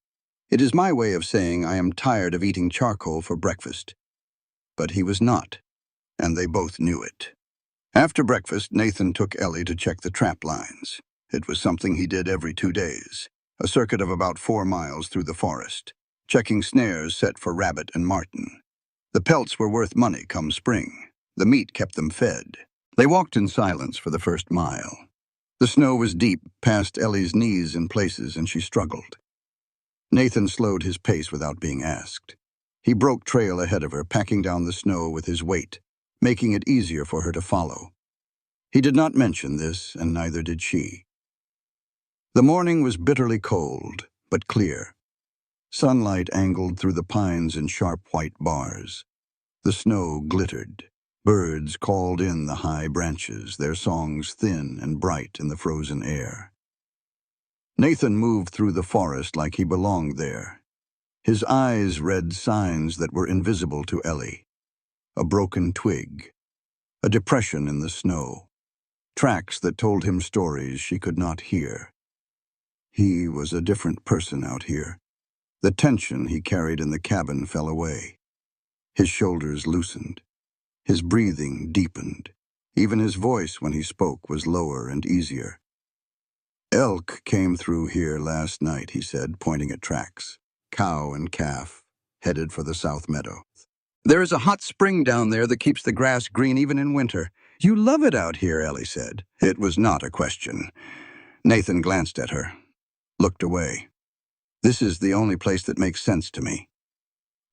"It is my way of saying I am tired of eating charcoal for breakfast." But he was not, and they both knew it. After breakfast, Nathan took Ellie to check the trap lines. It was something he did every 2 days, a circuit of about 4 miles through the forest, checking snares set for rabbit and marten. The pelts were worth money come spring. The meat kept them fed. They walked in silence for the first mile. The snow was deep, past Ellie's knees in places, and she struggled. Nathan slowed his pace without being asked. He broke trail ahead of her, packing down the snow with his weight, making it easier for her to follow. He did not mention this, and neither did she. The morning was bitterly cold, but clear. Sunlight angled through the pines in sharp white bars. The snow glittered. Birds called in the high branches, their songs thin and bright in the frozen air. Nathan moved through the forest like he belonged there. His eyes read signs that were invisible to Ellie. A broken twig, a depression in the snow, tracks that told him stories she could not hear. He was a different person out here. The tension he carried in the cabin fell away. His shoulders loosened. His breathing deepened. Even his voice when he spoke was lower and easier. "Elk came through here last night," he said, pointing at tracks. "Cow and calf, headed for the south meadow. There is a hot spring down there that keeps the grass green even in winter. You love it out here," Ellie said. It was not a question. Nathan glanced at her, looked away. "This is the only place that makes sense to me."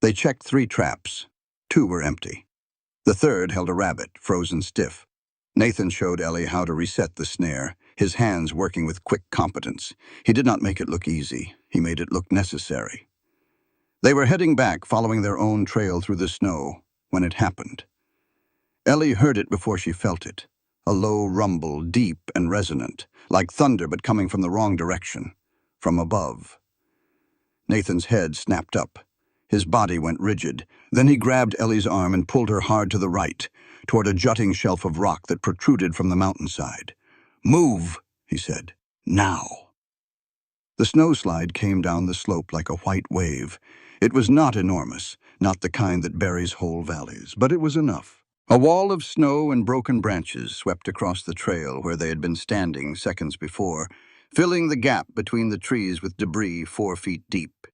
They checked 3 traps. 2 were empty. The third held a rabbit, frozen stiff. Nathan showed Ellie how to reset the snare, his hands working with quick competence. He did not make it look easy. He made it look necessary. They were heading back, following their own trail through the snow, when it happened. Ellie heard it before she felt it. A low rumble, deep and resonant, like thunder but coming from the wrong direction, from above. Nathan's head snapped up. His body went rigid. Then he grabbed Ellie's arm and pulled her hard to the right, toward a jutting shelf of rock that protruded from the mountainside. "Move," he said. "Now." The snowslide came down the slope like a white wave. It was not enormous, not the kind that buries whole valleys, but it was enough. A wall of snow and broken branches swept across the trail where they had been standing seconds before, filling the gap between the trees with debris 4 feet deep.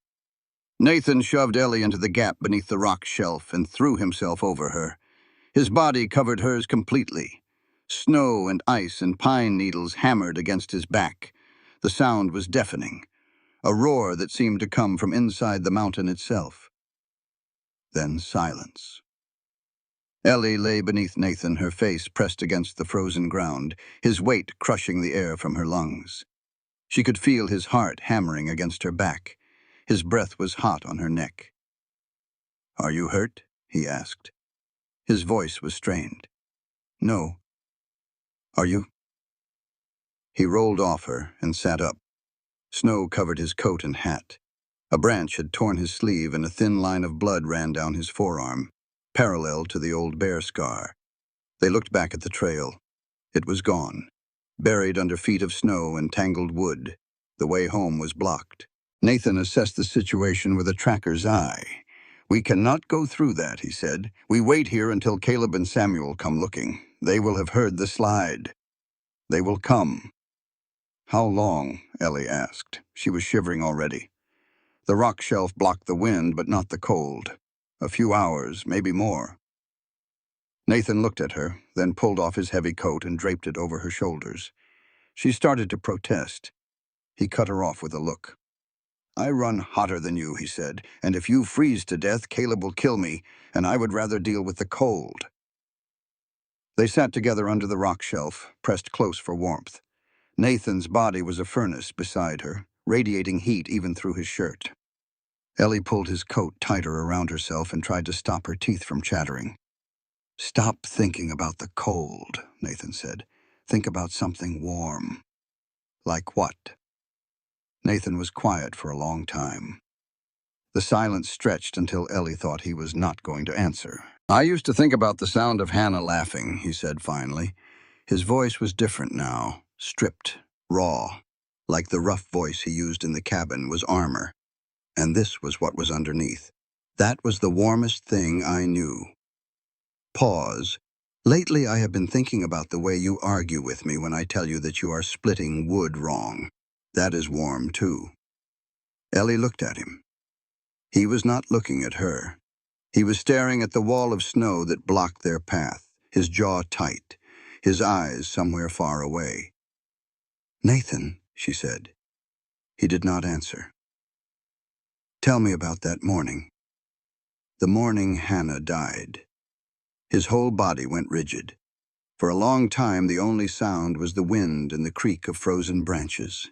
Nathan shoved Ellie into the gap beneath the rock shelf and threw himself over her. His body covered hers completely. Snow and ice and pine needles hammered against his back. The sound was deafening, a roar that seemed to come from inside the mountain itself. Then silence. Ellie lay beneath Nathan, her face pressed against the frozen ground, his weight crushing the air from her lungs. She could feel his heart hammering against her back. His breath was hot on her neck. "Are you hurt?" he asked. His voice was strained. "No. Are you?" He rolled off her and sat up. Snow covered his coat and hat. A branch had torn his sleeve and a thin line of blood ran down his forearm, parallel to the old bear scar. They looked back at the trail. It was gone, buried under feet of snow and tangled wood. The way home was blocked. Nathan assessed the situation with a tracker's eye. "We cannot go through that," he said. "We wait here until Caleb and Samuel come looking. They will have heard the slide. They will come." "How long?" Ellie asked. She was shivering already. The rock shelf blocked the wind, but not the cold. "A few hours, maybe more." Nathan looked at her, then pulled off his heavy coat and draped it over her shoulders. She started to protest. He cut her off with a look. "I run hotter than you," he said, "and if you freeze to death, Caleb will kill me, and I would rather deal with the cold." They sat together under the rock shelf, pressed close for warmth. Nathan's body was a furnace beside her, radiating heat even through his shirt. Ellie pulled his coat tighter around herself and tried to stop her teeth from chattering. "Stop thinking about the cold," Nathan said. "Think about something warm." "Like what?" Nathan was quiet for a long time. The silence stretched until Ellie thought he was not going to answer. "I used to think about the sound of Hannah laughing," he said finally. His voice was different now, stripped, raw, like the rough voice he used in the cabin was armor. And this was what was underneath. "That was the warmest thing I knew." Pause. "Lately I have been thinking about the way you argue with me when I tell you that you are splitting wood wrong. That is warm too." Ellie looked at him. He was not looking at her. He was staring at the wall of snow that blocked their path, his jaw tight, his eyes somewhere far away. "Nathan," she said. He did not answer. "Tell me about that morning." "The morning Hannah died." His whole body went rigid. For a long time, the only sound was the wind and the creak of frozen branches.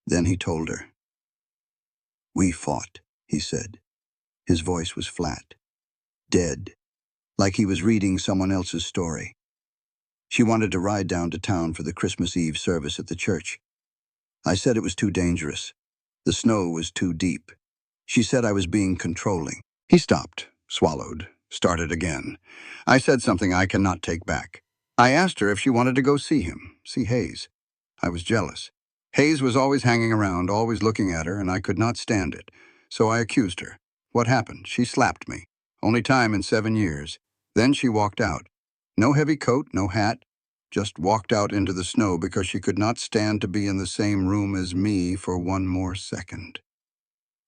Then he told her. "We fought," he said. His voice was flat, dead, like he was reading someone else's story. "She wanted to ride down to town for the Christmas Eve service at the church. I said it was too dangerous. The snow was too deep. She said I was being controlling." He stopped, swallowed, started again. "I said something I cannot take back. I asked her if she wanted to go see him, see Hayes. I was jealous. Hayes was always hanging around, always looking at her, and I could not stand it. So I accused her. What happened? She slapped me. Only time in 7 years. Then she walked out. No heavy coat, no hat. Just walked out into the snow because she could not stand to be in the same room as me for one more second."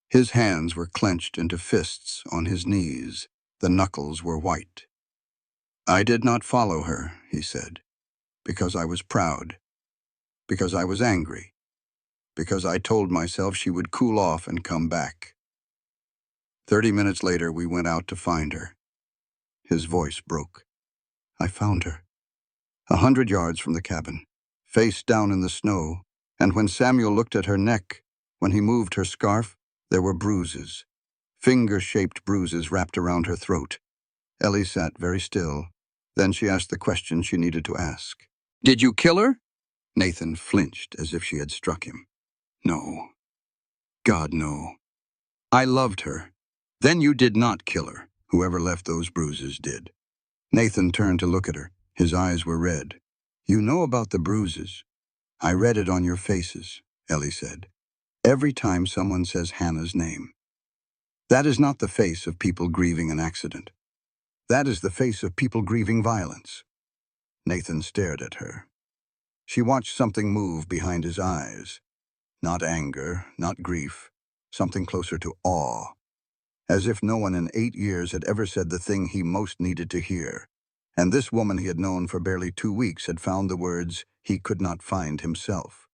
His hands were clenched into fists on his knees. The knuckles were white. "I did not follow her," he said, "because I was proud, because I was angry, because I told myself she would cool off and come back." 30 minutes later, we went out to find her. His voice broke. I found her. 100 yards from the cabin, face down in the snow, and when Samuel looked at her neck, when he moved her scarf, there were bruises. Finger-shaped bruises wrapped around her throat. Ellie sat very still. Then she asked the question she needed to ask. Did you kill her? Nathan flinched as if she had struck him. No. God, no. I loved her. Then you did not kill her. Whoever left those bruises did. Nathan turned to look at her. His eyes were red. You know about the bruises. I read it on your faces, Ellie said. Every time someone says Hannah's name. That is not the face of people grieving an accident. That is the face of people grieving violence. Nathan stared at her. She watched something move behind his eyes. Not anger, not grief, something closer to awe. As if no one in 8 years had ever said the thing he most needed to hear. And this woman he had known for barely 2 weeks had found the words he could not find himself.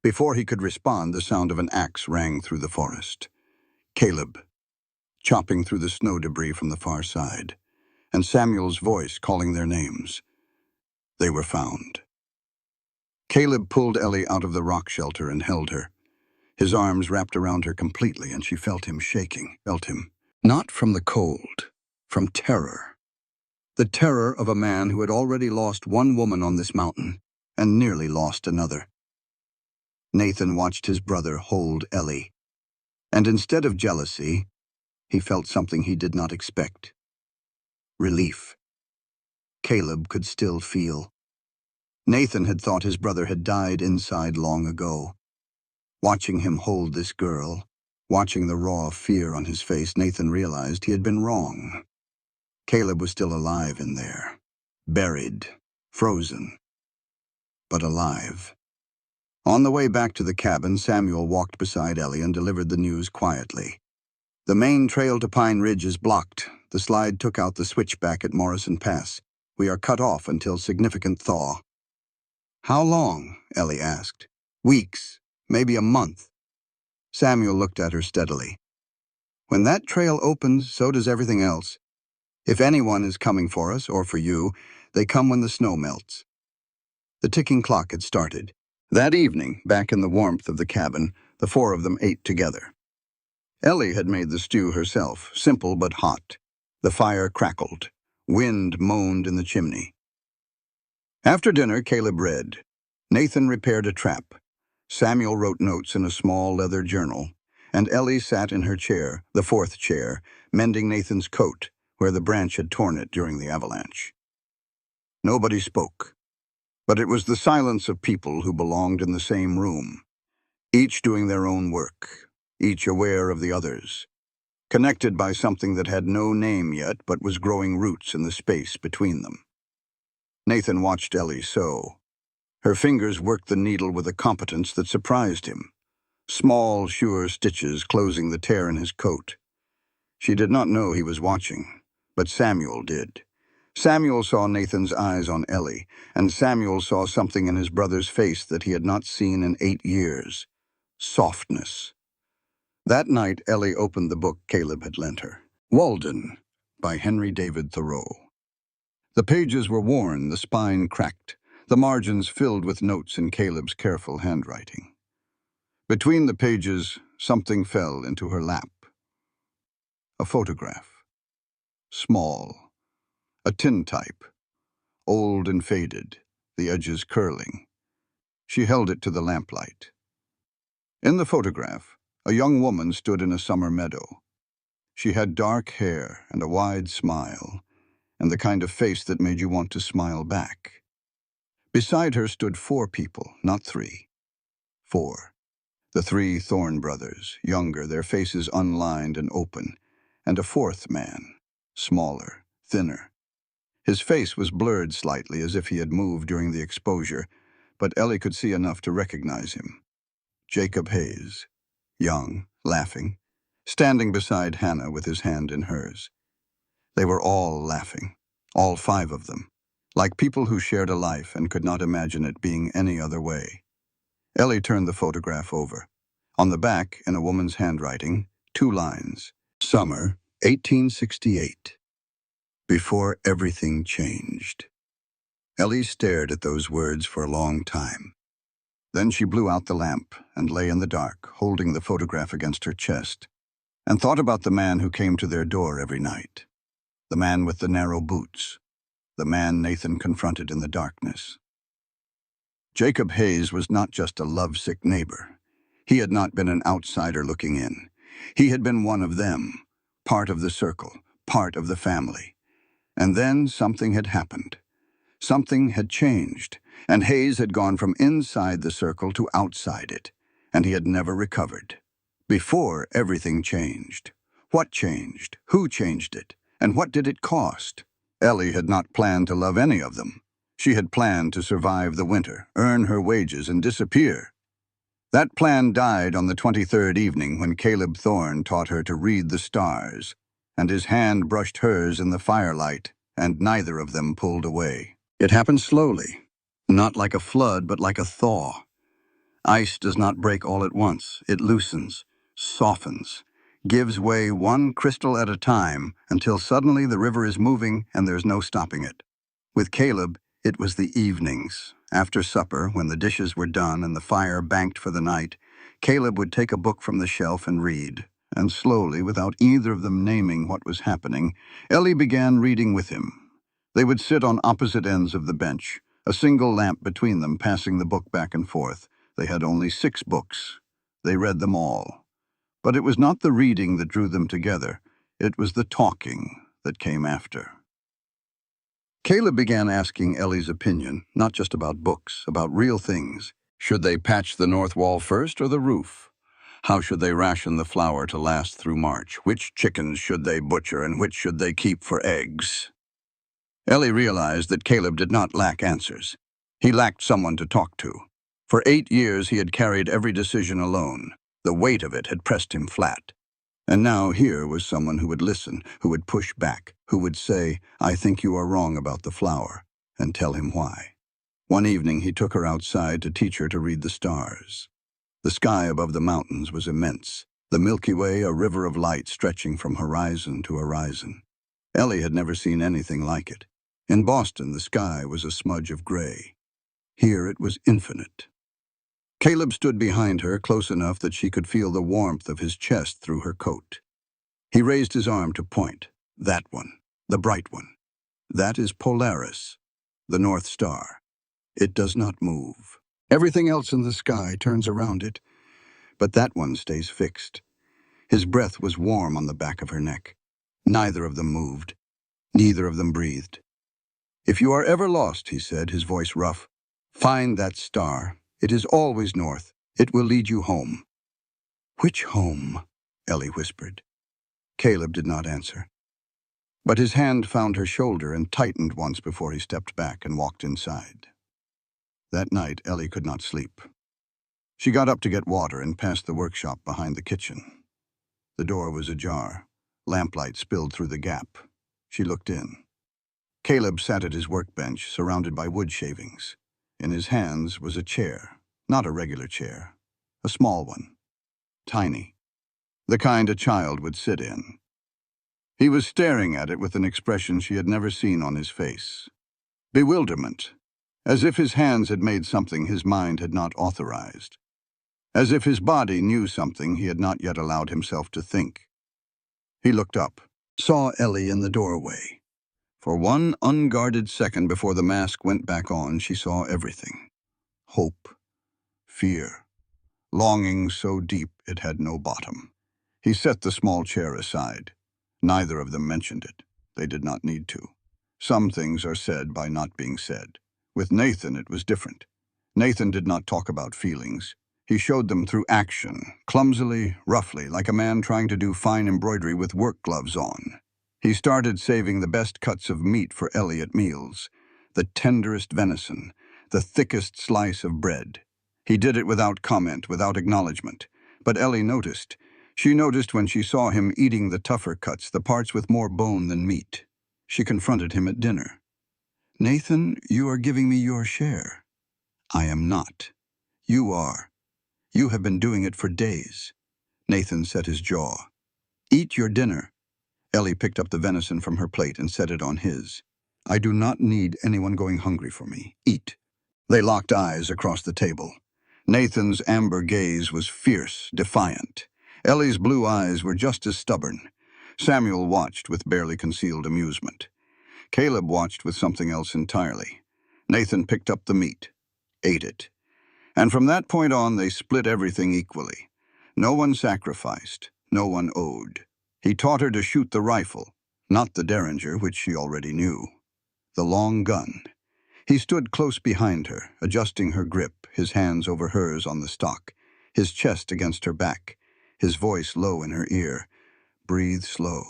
Before he could respond, the sound of an axe rang through the forest. Caleb, chopping through the snow debris from the far side, and Samuel's voice calling their names. They were found. Caleb pulled Ellie out of the rock shelter and held her. His arms wrapped around her completely, and she felt him shaking. Not from the cold, from terror. The terror of a man who had already lost one woman on this mountain and nearly lost another. Nathan watched his brother hold Ellie, and instead of jealousy, he felt something he did not expect. Relief. Caleb could still feel. Nathan had thought his brother had died inside long ago. Watching him hold this girl, watching the raw fear on his face, Nathan realized he had been wrong. Caleb was still alive in there, buried, frozen, but alive. On the way back to the cabin, Samuel walked beside Ellie and delivered the news quietly. The main trail to Pine Ridge is blocked. The slide took out the switchback at Morrison Pass. We are cut off until significant thaw. How long? Ellie asked. Weeks, maybe a month. Samuel looked at her steadily. When that trail opens, so does everything else. If anyone is coming for us, or for you, they come when the snow melts. The ticking clock had started. That evening, back in the warmth of the cabin, the four of them ate together. Ellie had made the stew herself, simple but hot. The fire crackled. Wind moaned in the chimney. After dinner, Caleb read. Nathan repaired a trap. Samuel wrote notes in a small leather journal, and Ellie sat in her chair, the fourth chair, mending Nathan's coat, where the branch had torn it during the avalanche. Nobody spoke, but it was the silence of people who belonged in the same room, each doing their own work, each aware of the others, connected by something that had no name yet but was growing roots in the space between them. Nathan watched Ellie sew. Her fingers worked the needle with a competence that surprised him, small, sure stitches closing the tear in his coat. She did not know he was watching, but Samuel did. Samuel saw Nathan's eyes on Ellie, and Samuel saw something in his brother's face that he had not seen in 8 years. Softness. That night, Ellie opened the book Caleb had lent her. Walden, by Henry David Thoreau. The pages were worn, the spine cracked, the margins filled with notes in Caleb's careful handwriting. Between the pages, something fell into her lap. A photograph. Small. A tintype. Old and faded, the edges curling. She held it to the lamplight. In the photograph, a young woman stood in a summer meadow. She had dark hair and a wide smile, and the kind of face that made you want to smile back. Beside her stood 4 people, not 3. 4. The 3 Thorne brothers, younger, their faces unlined and open, and a 4th man, smaller, thinner. His face was blurred slightly as if he had moved during the exposure, but Ellie could see enough to recognize him. Jacob Hayes, young, laughing, standing beside Hannah with his hand in hers. They were all laughing, all 5 of them, like people who shared a life and could not imagine it being any other way. Ellie turned the photograph over. On the back, in a woman's handwriting, 2 lines. Summer, 1868. Before everything changed. Ellie stared at those words for a long time. Then she blew out the lamp and lay in the dark, holding the photograph against her chest, and thought about the man who came to their door every night. The man with the narrow boots. The man Nathan confronted in the darkness. Jacob Hayes was not just a lovesick neighbor. He had not been an outsider looking in. He had been one of them, part of the circle, part of the family. And then something had happened. Something had changed, and Hayes had gone from inside the circle to outside it, and he had never recovered. Before everything changed. What changed? Who changed it? And what did it cost? Ellie had not planned to love any of them. She had planned to survive the winter, earn her wages, and disappear. That plan died on the 23rd evening when Caleb Thorne taught her to read the stars, and his hand brushed hers in the firelight, and neither of them pulled away. It happened slowly, not like a flood, but like a thaw. Ice does not break all at once. It loosens, softens, gives way one crystal at a time until suddenly the river is moving and there's no stopping it. With Caleb, it was the evenings. After supper, when the dishes were done and the fire banked for the night, Caleb would take a book from the shelf and read. And slowly, without either of them naming what was happening, Ellie began reading with him. They would sit on opposite ends of the bench, a single lamp between them, passing the book back and forth. They had only 6 books. They read them all. But it was not the reading that drew them together. It was the talking that came after. Caleb began asking Ellie's opinion, not just about books, about real things. Should they patch the north wall first or the roof? How should they ration the flour to last through March? Which chickens should they butcher and which should they keep for eggs? Ellie realized that Caleb did not lack answers. He lacked someone to talk to. For 8 years he had carried every decision alone. The weight of it had pressed him flat. And now here was someone who would listen, who would push back, who would say, "I think you are wrong about the flour," and tell him why. One evening he took her outside to teach her to read the stars. The sky above the mountains was immense, the Milky Way a river of light stretching from horizon to horizon. Ellie had never seen anything like it. In Boston, the sky was a smudge of gray. Here it was infinite. Caleb stood behind her close enough that she could feel the warmth of his chest through her coat. He raised his arm to point. That one, the bright one. That is Polaris, the North Star. It does not move. Everything else in the sky turns around it, but that one stays fixed. His breath was warm on the back of her neck. Neither of them moved. Neither of them breathed. "If you are ever lost," he said, his voice rough, "find that star. It is always north. It will lead you home." "Which home?" Ellie whispered. Caleb did not answer. But his hand found her shoulder and tightened once before he stepped back and walked inside. That night, Ellie could not sleep. She got up to get water and passed the workshop behind the kitchen. The door was ajar. Lamplight spilled through the gap. She looked in. Caleb sat at his workbench, surrounded by wood shavings. In his hands was a chair, not a regular chair, a small one, tiny, the kind a child would sit in. He was staring at it with an expression she had never seen on his face. Bewilderment, as if his hands had made something his mind had not authorized, as if his body knew something he had not yet allowed himself to think. He looked up, saw Ellie in the doorway. For one unguarded second before the mask went back on, she saw everything. Hope, fear, longing so deep it had no bottom. He set the small chair aside. Neither of them mentioned it. They did not need to. Some things are said by not being said. With Nathan, it was different. Nathan did not talk about feelings. He showed them through action, clumsily, roughly, like a man trying to do fine embroidery with work gloves on. He started saving the best cuts of meat for Ellie at meals, the tenderest venison, the thickest slice of bread. He did it without comment, without acknowledgement. But Ellie noticed. She noticed when she saw him eating the tougher cuts, the parts with more bone than meat. She confronted him at dinner. "Nathan, you are giving me your share." "I am not. You are. You have been doing it for days." Nathan set his jaw. Eat your dinner. Ellie picked up the venison from her plate and set it on his. I do not need anyone going hungry for me. Eat. They locked eyes across the table. Nathan's amber gaze was fierce, defiant. Ellie's blue eyes were just as stubborn. Samuel watched with barely concealed amusement. Caleb watched with something else entirely. Nathan picked up the meat, ate it. And from that point on, they split everything equally. No one sacrificed, no one owed. He taught her to shoot the rifle, not the derringer, which she already knew. The long gun. He stood close behind her, adjusting her grip, his hands over hers on the stock, his chest against her back, his voice low in her ear. Breathe slow.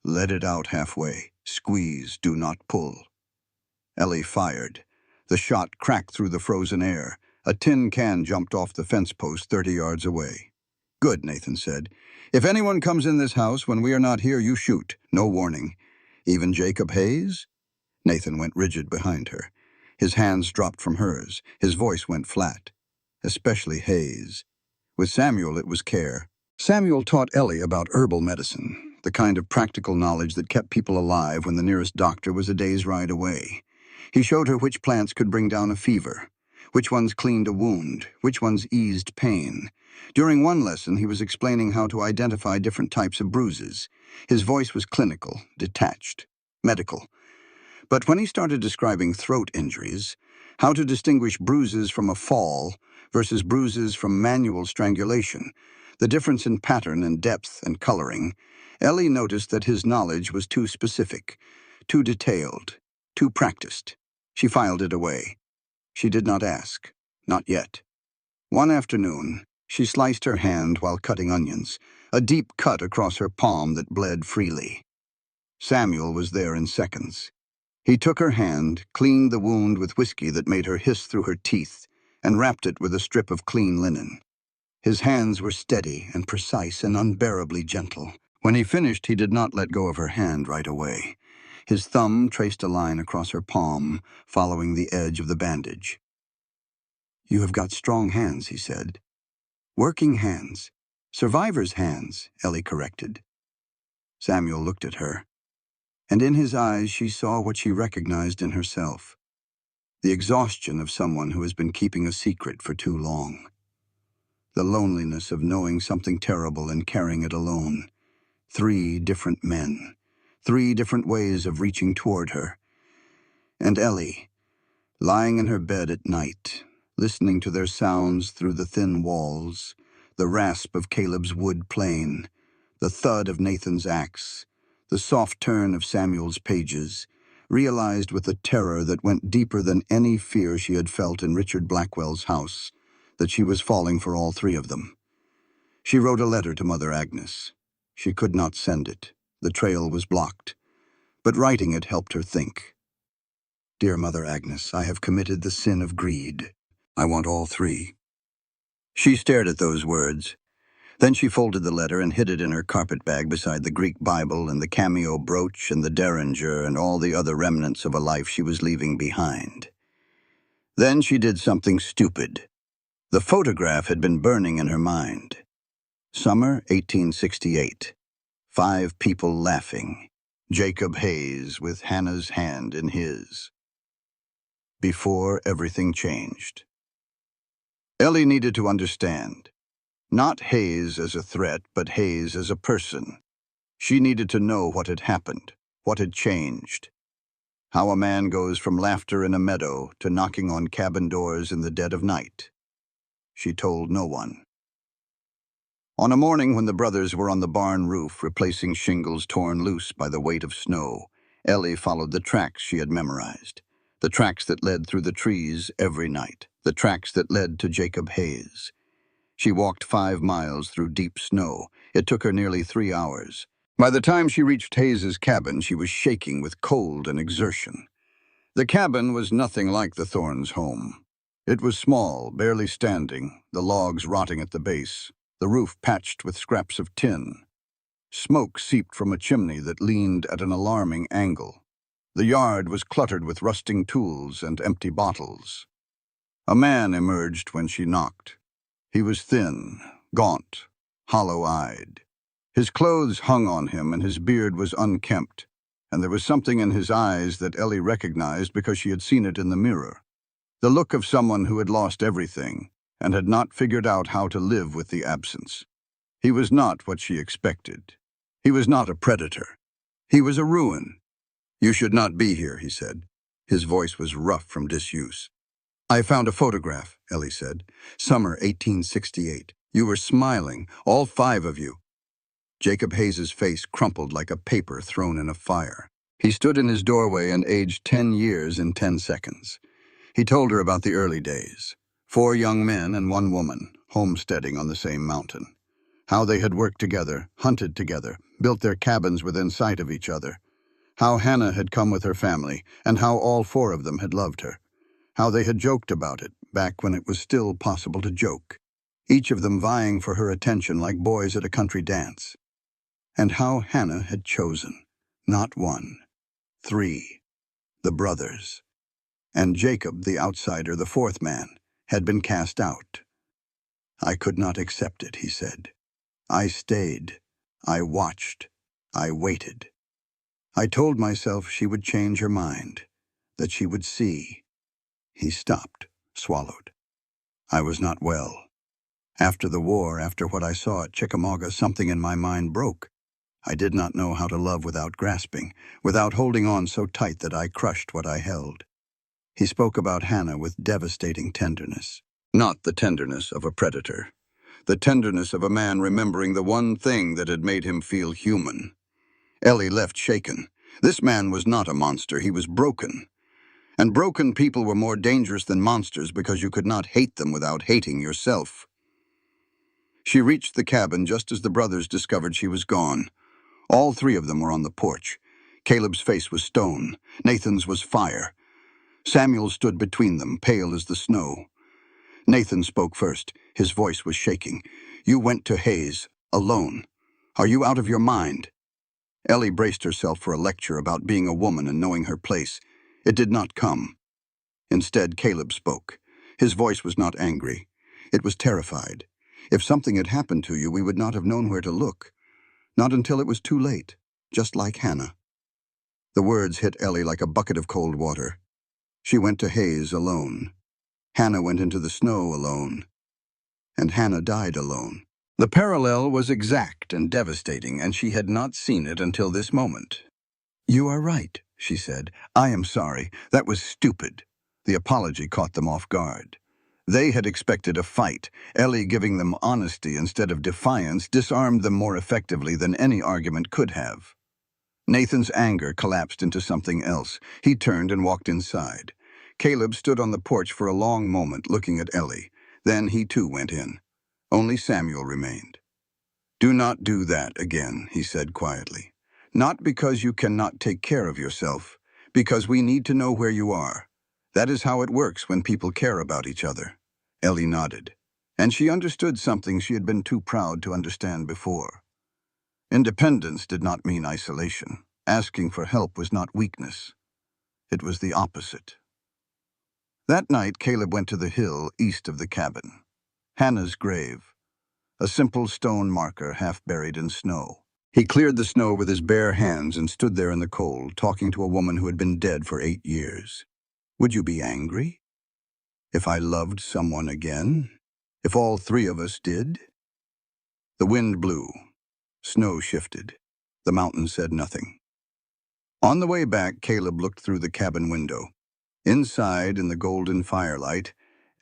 Let it out halfway. Squeeze, do not pull. Ellie fired. The shot cracked through the frozen air. A tin can jumped off the fence post 30 yards away. Good, Nathan said. If anyone comes in this house when we are not here, you shoot. No warning. Even Jacob Hayes? Nathan went rigid behind her. His hands dropped from hers. His voice went flat. Especially Hayes. With Samuel, it was care. Samuel taught Ellie about herbal medicine, the kind of practical knowledge that kept people alive when the nearest doctor was a day's ride away. He showed her which plants could bring down a fever, which ones cleaned a wound, which ones eased pain. During one lesson, he was explaining how to identify different types of bruises. His voice was clinical, detached, medical. But when he started describing throat injuries, how to distinguish bruises from a fall versus bruises from manual strangulation, the difference in pattern and depth and coloring, Ellie noticed that his knowledge was too specific, too detailed, too practiced. She filed it away. She did not ask. Not yet. One afternoon, she sliced her hand while cutting onions, a deep cut across her palm that bled freely. Samuel was there in seconds. He took her hand, cleaned the wound with whiskey that made her hiss through her teeth, and wrapped it with a strip of clean linen. His hands were steady and precise and unbearably gentle. When he finished, he did not let go of her hand right away. His thumb traced a line across her palm, following the edge of the bandage. You have got strong hands, he said. Working hands. Survivor's hands, Ellie corrected. Samuel looked at her, and in his eyes she saw what she recognized in herself. The exhaustion of someone who has been keeping a secret for too long. The loneliness of knowing something terrible and carrying it alone. 3 different men. 3 different ways of reaching toward her. And Ellie, lying in her bed at night, listening to their sounds through the thin walls, the rasp of Caleb's wood plane, the thud of Nathan's axe, the soft turn of Samuel's pages, realized with a terror that went deeper than any fear she had felt in Richard Blackwell's house, that she was falling for all 3 of them. She wrote a letter to Mother Agnes. She could not send it. The trail was blocked. But writing it helped her think. Dear Mother Agnes, I have committed the sin of greed. I want all 3. She stared at those words. Then she folded the letter and hid it in her carpet bag beside the Greek Bible and the cameo brooch and the derringer and all the other remnants of a life she was leaving behind. Then she did something stupid. The photograph had been burning in her mind. Summer 1868. 5 people laughing. Jacob Hayes with Hannah's hand in his. Before everything changed. Ellie needed to understand. Not Hayes as a threat, but Hayes as a person. She needed to know what had happened, what had changed. How a man goes from laughter in a meadow to knocking on cabin doors in the dead of night. She told no one. On a morning when the brothers were on the barn roof replacing shingles torn loose by the weight of snow, Ellie followed the tracks she had memorized. The tracks that led through the trees every night. The tracks that led to Jacob Hayes. She walked 5 miles through deep snow. It took her nearly 3 hours. By the time she reached Hayes's cabin, she was shaking with cold and exertion. The cabin was nothing like the Thorns' home. It was small, barely standing, the logs rotting at the base, the roof patched with scraps of tin. Smoke seeped from a chimney that leaned at an alarming angle. The yard was cluttered with rusting tools and empty bottles. A man emerged when she knocked. He was thin, gaunt, hollow-eyed. His clothes hung on him and his beard was unkempt, and there was something in his eyes that Ellie recognized because she had seen it in the mirror. The look of someone who had lost everything and had not figured out how to live with the absence. He was not what she expected. He was not a predator. He was a ruin. "You should not be here," he said. His voice was rough from disuse. "I found a photograph," Ellie said. "Summer 1868. You were smiling, all 5 of you." Jacob Hayes's face crumpled like a paper thrown in a fire. He stood in his doorway and aged 10 years in 10 seconds. He told her about the early days. 4 young men and 1 woman, homesteading on the same mountain. How they had worked together, hunted together, built their cabins within sight of each other. How Hannah had come with her family, and how all 4 of them had loved her. How they had joked about it, back when it was still possible to joke. Each of them vying for her attention like boys at a country dance. And how Hannah had chosen, not 1, 3, the brothers. And Jacob, the outsider, the 4th man, had been cast out. "I could not accept it," he said. "I stayed. I watched. I waited. I told myself she would change her mind, that she would see." He stopped, swallowed. "I was not well. After the war, after what I saw at Chickamauga, something in my mind broke. I did not know how to love without grasping, without holding on so tight that I crushed what I held." He spoke about Hannah with devastating tenderness. Not the tenderness of a predator. The tenderness of a man remembering the one thing that had made him feel human. Ellie left shaken. This man was not a monster, he was broken. And broken people were more dangerous than monsters because you could not hate them without hating yourself. She reached the cabin just as the brothers discovered she was gone. All 3 of them were on the porch. Caleb's face was stone. Nathan's was fire. Samuel stood between them, pale as the snow. Nathan spoke first. His voice was shaking. "You went to Hayes, alone. Are you out of your mind?" Ellie braced herself for a lecture about being a woman and knowing her place. It did not come. Instead, Caleb spoke. His voice was not angry. It was terrified. "If something had happened to you, we would not have known where to look. Not until it was too late, just like Hannah." The words hit Ellie like a bucket of cold water. She went to Hayes alone. Hannah went into the snow alone. And Hannah died alone. The parallel was exact and devastating, and she had not seen it until this moment. "You are right," she said. "I am sorry. That was stupid." The apology caught them off guard. They had expected a fight. Ellie giving them honesty instead of defiance disarmed them more effectively than any argument could have. Nathan's anger collapsed into something else. He turned and walked inside. Caleb stood on the porch for a long moment looking at Ellie. Then he too went in. Only Samuel remained. "Do not do that again," he said quietly. "Not because you cannot take care of yourself, because we need to know where you are. That is how it works when people care about each other." Ellie nodded, and she understood something she had been too proud to understand before. Independence did not mean isolation. Asking for help was not weakness. It was the opposite. That night, Caleb went to the hill east of the cabin. Hannah's grave. A simple stone marker half buried in snow. He cleared the snow with his bare hands and stood there in the cold, talking to a woman who had been dead for 8 years. "Would you be angry? If I loved someone again? If all 3 of us did?" The wind blew. Snow shifted. The mountain said nothing. On the way back, Caleb looked through the cabin window. Inside, in the golden firelight,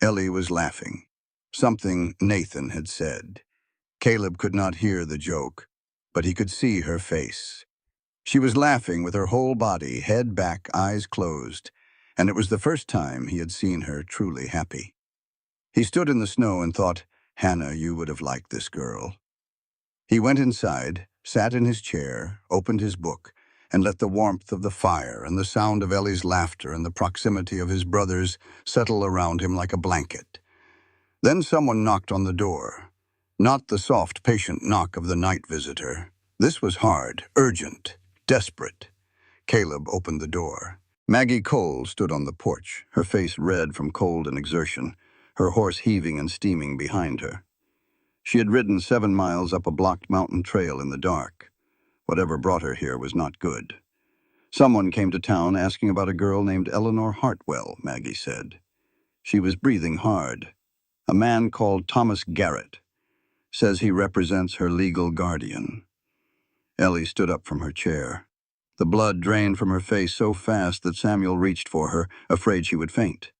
Ellie was laughing. Something Nathan had said. Caleb could not hear the joke, but he could see her face. She was laughing with her whole body, head back, eyes closed, and it was the first time he had seen her truly happy. He stood in the snow and thought, "Hannah, you would have liked this girl." He went inside, sat in his chair, opened his book, and let the warmth of the fire and the sound of Ellie's laughter and the proximity of his brothers settle around him like a blanket. Then someone knocked on the door. Not the soft, patient knock of the night visitor. This was hard, urgent, desperate. Caleb opened the door. Maggie Cole stood on the porch, her face red from cold and exertion, her horse heaving and steaming behind her. She had ridden 7 miles up a blocked mountain trail in the dark. Whatever brought her here was not good. Someone came to town asking about a girl named Eleanor Hartwell, Maggie said. She was breathing hard. A man called Thomas Garrett says he represents her legal guardian. Ellie stood up from her chair. The blood drained from her face so fast that Samuel reached for her, afraid she would faint.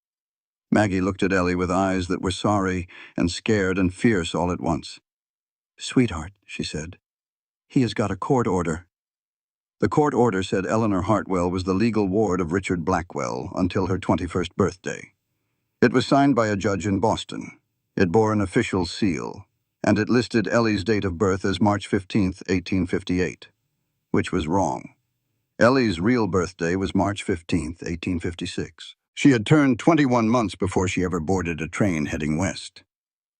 Maggie looked at Ellie with eyes that were sorry and scared and fierce all at once. "Sweetheart," she said, "he has got a court order." The court order said Eleanor Hartwell was the legal ward of Richard Blackwell until her 21st birthday. It was signed by a judge in Boston. It bore an official seal, and it listed Ellie's date of birth as March 15, 1858, which was wrong. Ellie's real birthday was March 15, 1856. She had turned 21 months before she ever boarded a train heading west.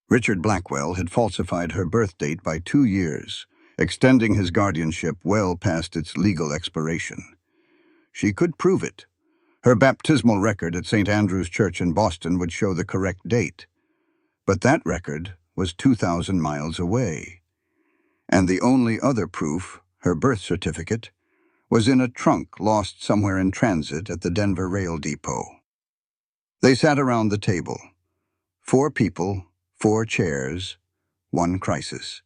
Richard Blackwell had falsified her birth date by 2 years, extending his guardianship well past its legal expiration. She could prove it. Her baptismal record at St. Andrew's Church in Boston would show the correct date. But that record was 2,000 miles away. And the only other proof, her birth certificate, was in a trunk lost somewhere in transit at the Denver Rail Depot. They sat around the table. 4 people, 4 chairs, 1 crisis.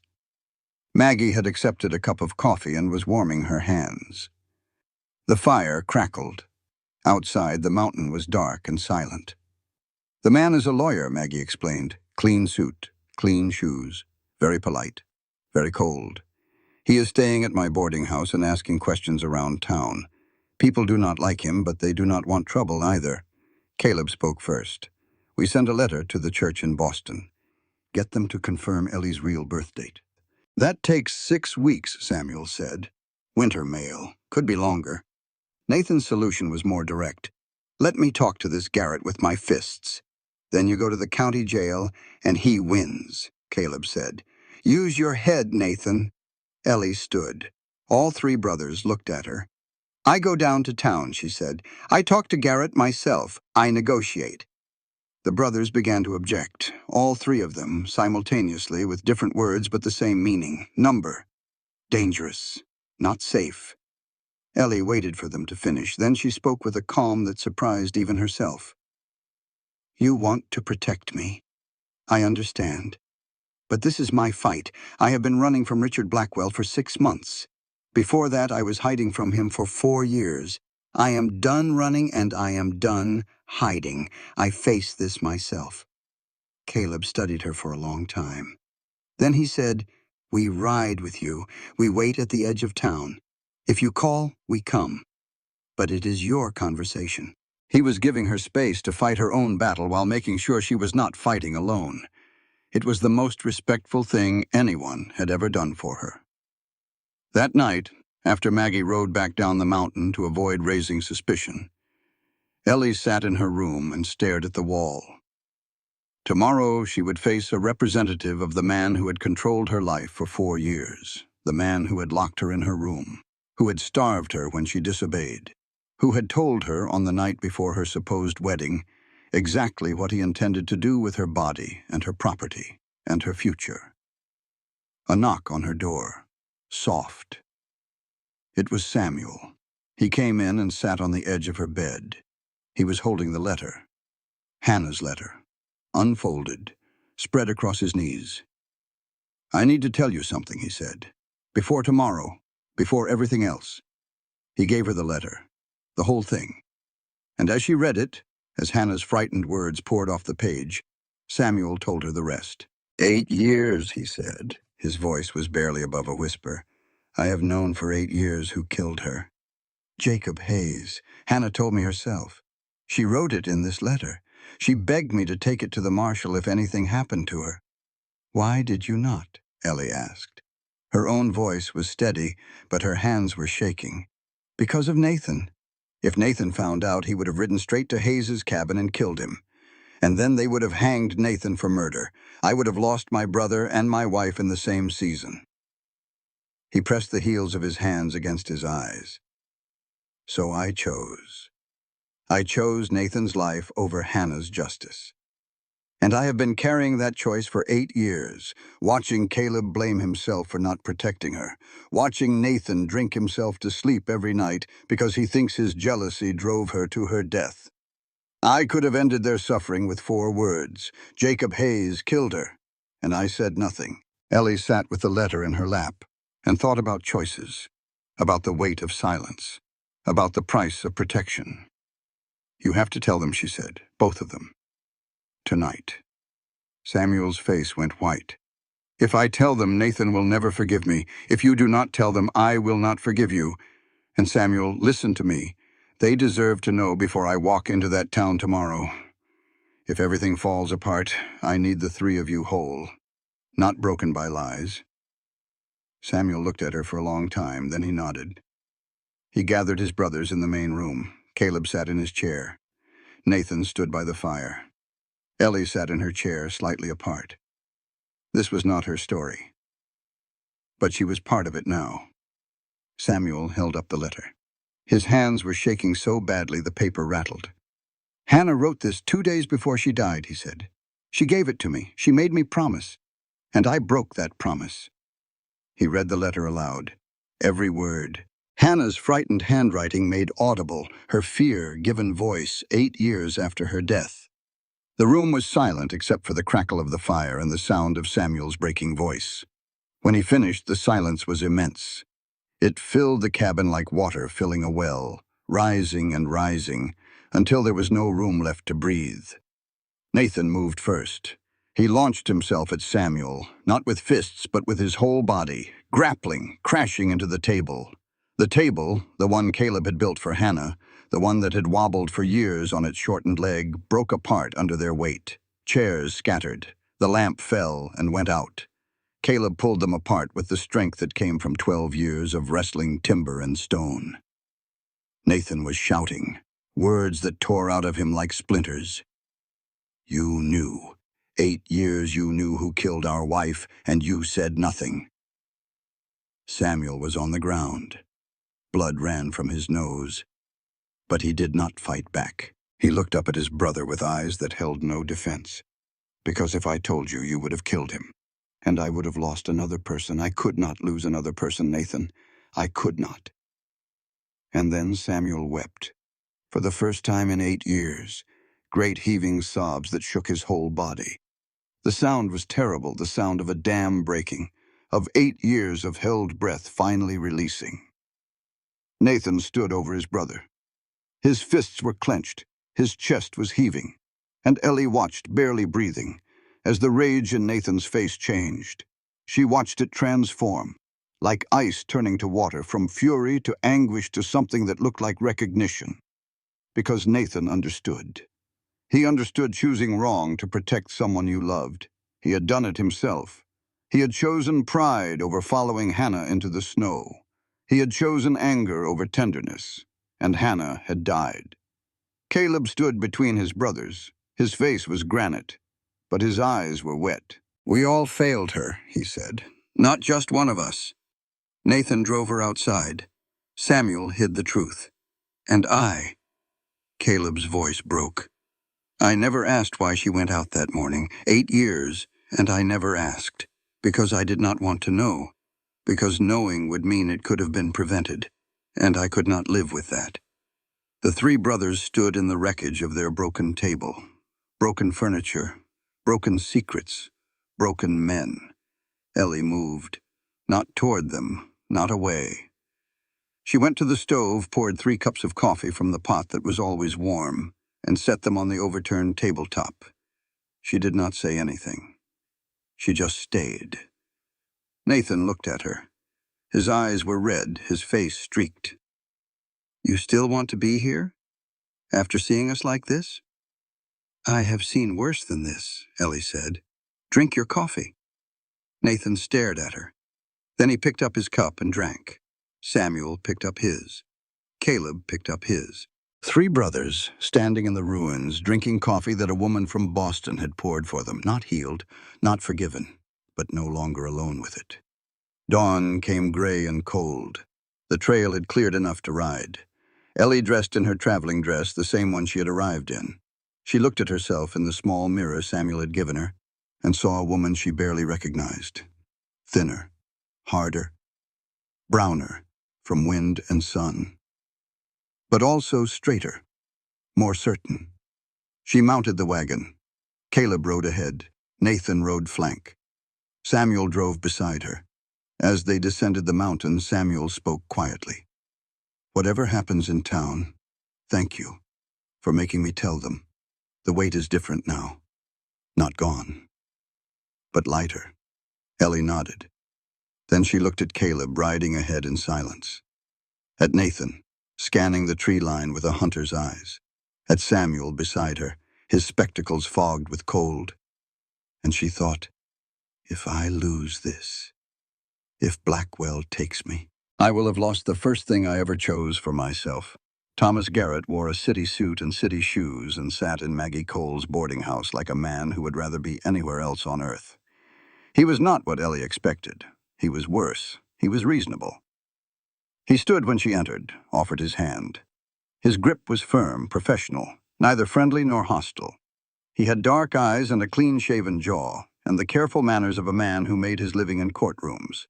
Maggie had accepted a cup of coffee and was warming her hands. The fire crackled. Outside, the mountain was dark and silent. "The man is a lawyer," Maggie explained. "Clean suit, clean shoes, very polite, very cold. He is staying at my boarding house and asking questions around town. People do not like him, but they do not want trouble either." Caleb spoke first. "We sent a letter to the church in Boston. Get them to confirm Ellie's real birth date." "That takes 6 weeks," Samuel said. "Winter mail. Could be longer." Nathan's solution was more direct. "Let me talk to this Garrett with my fists. Then you go to the county jail, and he wins," Caleb said. "Use your head, Nathan." Ellie stood. All 3 brothers looked at her. "I go down to town," she said. "I talk to Garrett myself. I negotiate." The brothers began to object, all 3 of them, simultaneously, with different words but the same meaning. Number. Dangerous. Not safe. Ellie waited for them to finish. Then she spoke with a calm that surprised even herself. "You want to protect me. I understand. But this is my fight. I have been running from Richard Blackwell for 6 months. Before that, I was hiding from him for 4 years. I am done running and I am done hiding. I face this myself." Caleb studied her for a long time. Then he said, "We ride with you. We wait at the edge of town. If you call, we come. But it is your conversation." He was giving her space to fight her own battle while making sure she was not fighting alone. It was the most respectful thing anyone had ever done for her. That night, after Maggie rode back down the mountain to avoid raising suspicion, Ellie sat in her room and stared at the wall. Tomorrow she would face a representative of the man who had controlled her life for 4 years, the man who had locked her in her room, who had starved her when she disobeyed, who had told her on the night before her supposed wedding exactly what he intended to do with her body and her property and her future. A knock on her door. Soft. It was Samuel. He came in and sat on the edge of her bed. He was holding the letter. Hannah's letter. Unfolded. Spread across his knees. "I need to tell you something," he said. "Before tomorrow. Before everything else." He gave her the letter. The whole thing. And as she read it, as Hannah's frightened words poured off the page, Samuel told her the rest. 8 years, he said. His voice was barely above a whisper. "I have known for 8 years who killed her. Jacob Hayes. Hannah told me herself. She wrote it in this letter. She begged me to take it to the marshal if anything happened to her." "Why did you not?" Ellie asked. Her own voice was steady, but her hands were shaking. "Because of Nathan. If Nathan found out, he would have ridden straight to Hayes's cabin and killed him. And then they would have hanged Nathan for murder. I would have lost my brother and my wife in the same season." He pressed the heels of his hands against his eyes. "So I chose. I chose Nathan's life over Hannah's justice. And I have been carrying that choice for 8 years, watching Caleb blame himself for not protecting her, watching Nathan drink himself to sleep every night because he thinks his jealousy drove her to her death. I could have ended their suffering with 4 words. Jacob Hayes killed her. And I said nothing. Ellie sat with the letter in her lap and thought about choices, about the weight of silence, about the price of protection. You have to tell them, she said, both of them. Tonight. Samuel's face went white. If I tell them, Nathan will never forgive me. If you do not tell them, I will not forgive you. And Samuel, listen to me. They deserve to know before I walk into that town tomorrow. If everything falls apart, I need the 3 of you whole, not broken by lies. Samuel looked at her for a long time, then he nodded. He gathered his brothers in the main room. Caleb sat in his chair. Nathan stood by the fire. Ellie sat in her chair, slightly apart. This was not her story, but she was part of it now. Samuel held up the letter. His hands were shaking so badly the paper rattled. Hannah wrote this 2 days before she died, he said. She gave it to me. She made me promise. And I broke that promise. He read the letter aloud. Every word. Hannah's frightened handwriting made audible, her fear given voice 8 years after her death. The room was silent except for the crackle of the fire and the sound of Samuel's breaking voice. When he finished, the silence was immense. It filled the cabin like water filling a well, rising and rising, until there was no room left to breathe. Nathan moved first. He launched himself at Samuel, not with fists but with his whole body, grappling, crashing into the table. The table, the one Caleb had built for Hannah, the one that had wobbled for years on its shortened leg, broke apart under their weight. Chairs scattered. The lamp fell and went out. Caleb pulled them apart with the strength that came from 12 years of wrestling timber and stone. Nathan was shouting, words that tore out of him like splinters. You knew. 8 years you knew who killed our wife, and you said nothing. Samuel was on the ground. Blood ran from his nose. But he did not fight back. He looked up at his brother with eyes that held no defense. Because if I told you, you would have killed him. And I would have lost another person. I could not lose another person, Nathan. I could not. And then Samuel wept. For the first time in 8 years, great heaving sobs that shook his whole body. The sound was terrible, the sound of a dam breaking, of 8 years of held breath finally releasing. Nathan stood over his brother. His fists were clenched, his chest was heaving, and Ellie watched, barely breathing, as the rage in Nathan's face changed. She watched it transform, like ice turning to water, from fury to anguish to something that looked like recognition. Because Nathan understood. He understood choosing wrong to protect someone you loved. He had done it himself. He had chosen pride over following Hannah into the snow. He had chosen anger over tenderness, and Hannah had died. Caleb stood between his brothers. His face was granite, but his eyes were wet. We all failed her, he said. Not just one of us. Nathan drove her outside. Samuel hid the truth. And I. Caleb's voice broke. I never asked why she went out that morning. 8 years, and I never asked. Because I did not want to know. Because knowing would mean it could have been prevented. And I could not live with that. The 3 brothers stood in the wreckage of their broken table. Broken furniture. Broken secrets. Broken men. Ellie moved. Not toward them, not away. She went to the stove, poured 3 cups of coffee from the pot that was always warm, and set them on the overturned tabletop. She did not say anything. She just stayed. Nathan looked at her. His eyes were red, his face streaked. You still want to be here? After seeing us like this? I have seen worse than this, Ellie said. Drink your coffee. Nathan stared at her. Then he picked up his cup and drank. Samuel picked up his. Caleb picked up his. 3 brothers, standing in the ruins, drinking coffee that a woman from Boston had poured for them, not healed, not forgiven, but no longer alone with it. Dawn came gray and cold. The trail had cleared enough to ride. Ellie dressed in her traveling dress, the same one she had arrived in. She looked at herself in the small mirror Samuel had given her and saw a woman she barely recognized. Thinner, harder, browner from wind and sun, but also straighter, more certain. She mounted the wagon. Caleb rode ahead. Nathan rode flank. Samuel drove beside her. As they descended the mountain, Samuel spoke quietly. "Whatever happens in town, thank you for making me tell them. The weight is different now. Not gone, but lighter." Ellie nodded. Then she looked at Caleb riding ahead in silence. At Nathan, scanning the tree line with a hunter's eyes. At Samuel beside her, his spectacles fogged with cold. And she thought, if I lose this, if Blackwell takes me, I will have lost the first thing I ever chose for myself. Thomas Garrett wore a city suit and city shoes and sat in Maggie Cole's boarding house like a man who would rather be anywhere else on earth. He was not what Ellie expected. He was worse. He was reasonable. He stood when she entered, offered his hand. His grip was firm, professional, neither friendly nor hostile. He had dark eyes and a clean-shaven jaw, and the careful manners of a man who made his living in courtrooms.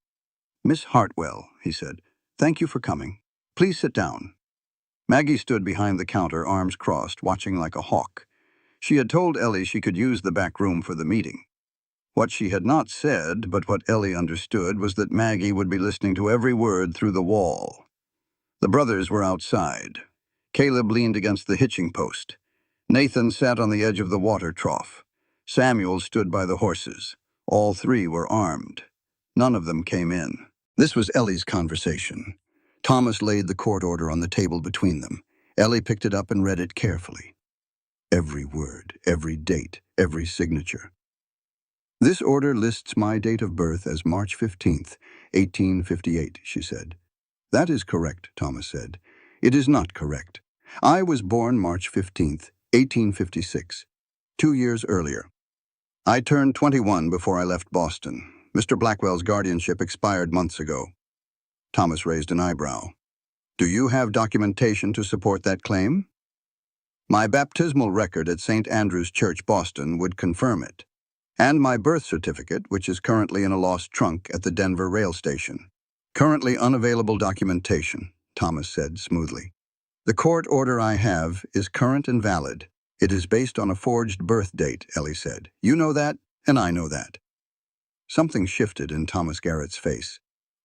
"Miss Hartwell," he said, "thank you for coming. Please sit down." Maggie stood behind the counter, arms crossed, watching like a hawk. She had told Ellie she could use the back room for the meeting. What she had not said, but what Ellie understood, was that Maggie would be listening to every word through the wall. The brothers were outside. Caleb leaned against the hitching post. Nathan sat on the edge of the water trough. Samuel stood by the horses. All three were armed. None of them came in. This was Ellie's conversation. Thomas laid the court order on the table between them. Ellie picked it up and read it carefully. Every word, every date, every signature. "This order lists my date of birth as March 15th, 1858, she said. "That is correct," Thomas said. "It is not correct. I was born March 15th, 1856, 2 years earlier. I turned 21 before I left Boston. Mr. Blackwell's guardianship expired months ago." Thomas raised an eyebrow. "Do you have documentation to support that claim?" "My baptismal record at St. Andrew's Church, Boston, would confirm it. And my birth certificate, which is currently in a lost trunk at the Denver rail station." "Currently unavailable documentation," Thomas said smoothly. "The court order I have is current and valid. It is based on a forged birth date," Ellie said. "You know that, and I know that." Something shifted in Thomas Garrett's face.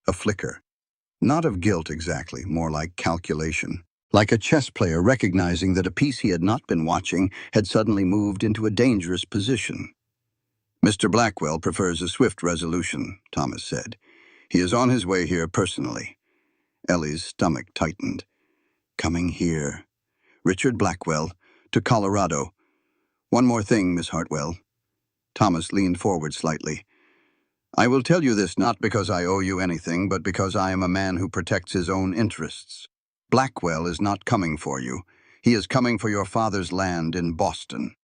A flicker. Not of guilt exactly, more like calculation. Like a chess player recognizing that a piece he had not been watching had suddenly moved into a dangerous position. "Mr. Blackwell prefers a swift resolution," Thomas said. "He is on his way here personally." Ellie's stomach tightened. "Coming here. Richard Blackwell, to Colorado. One more thing, Miss Hartwell." Thomas leaned forward slightly. "I will tell you this not because I owe you anything, but because I am a man who protects his own interests. Blackwell is not coming for you. He is coming for your father's land in Boston.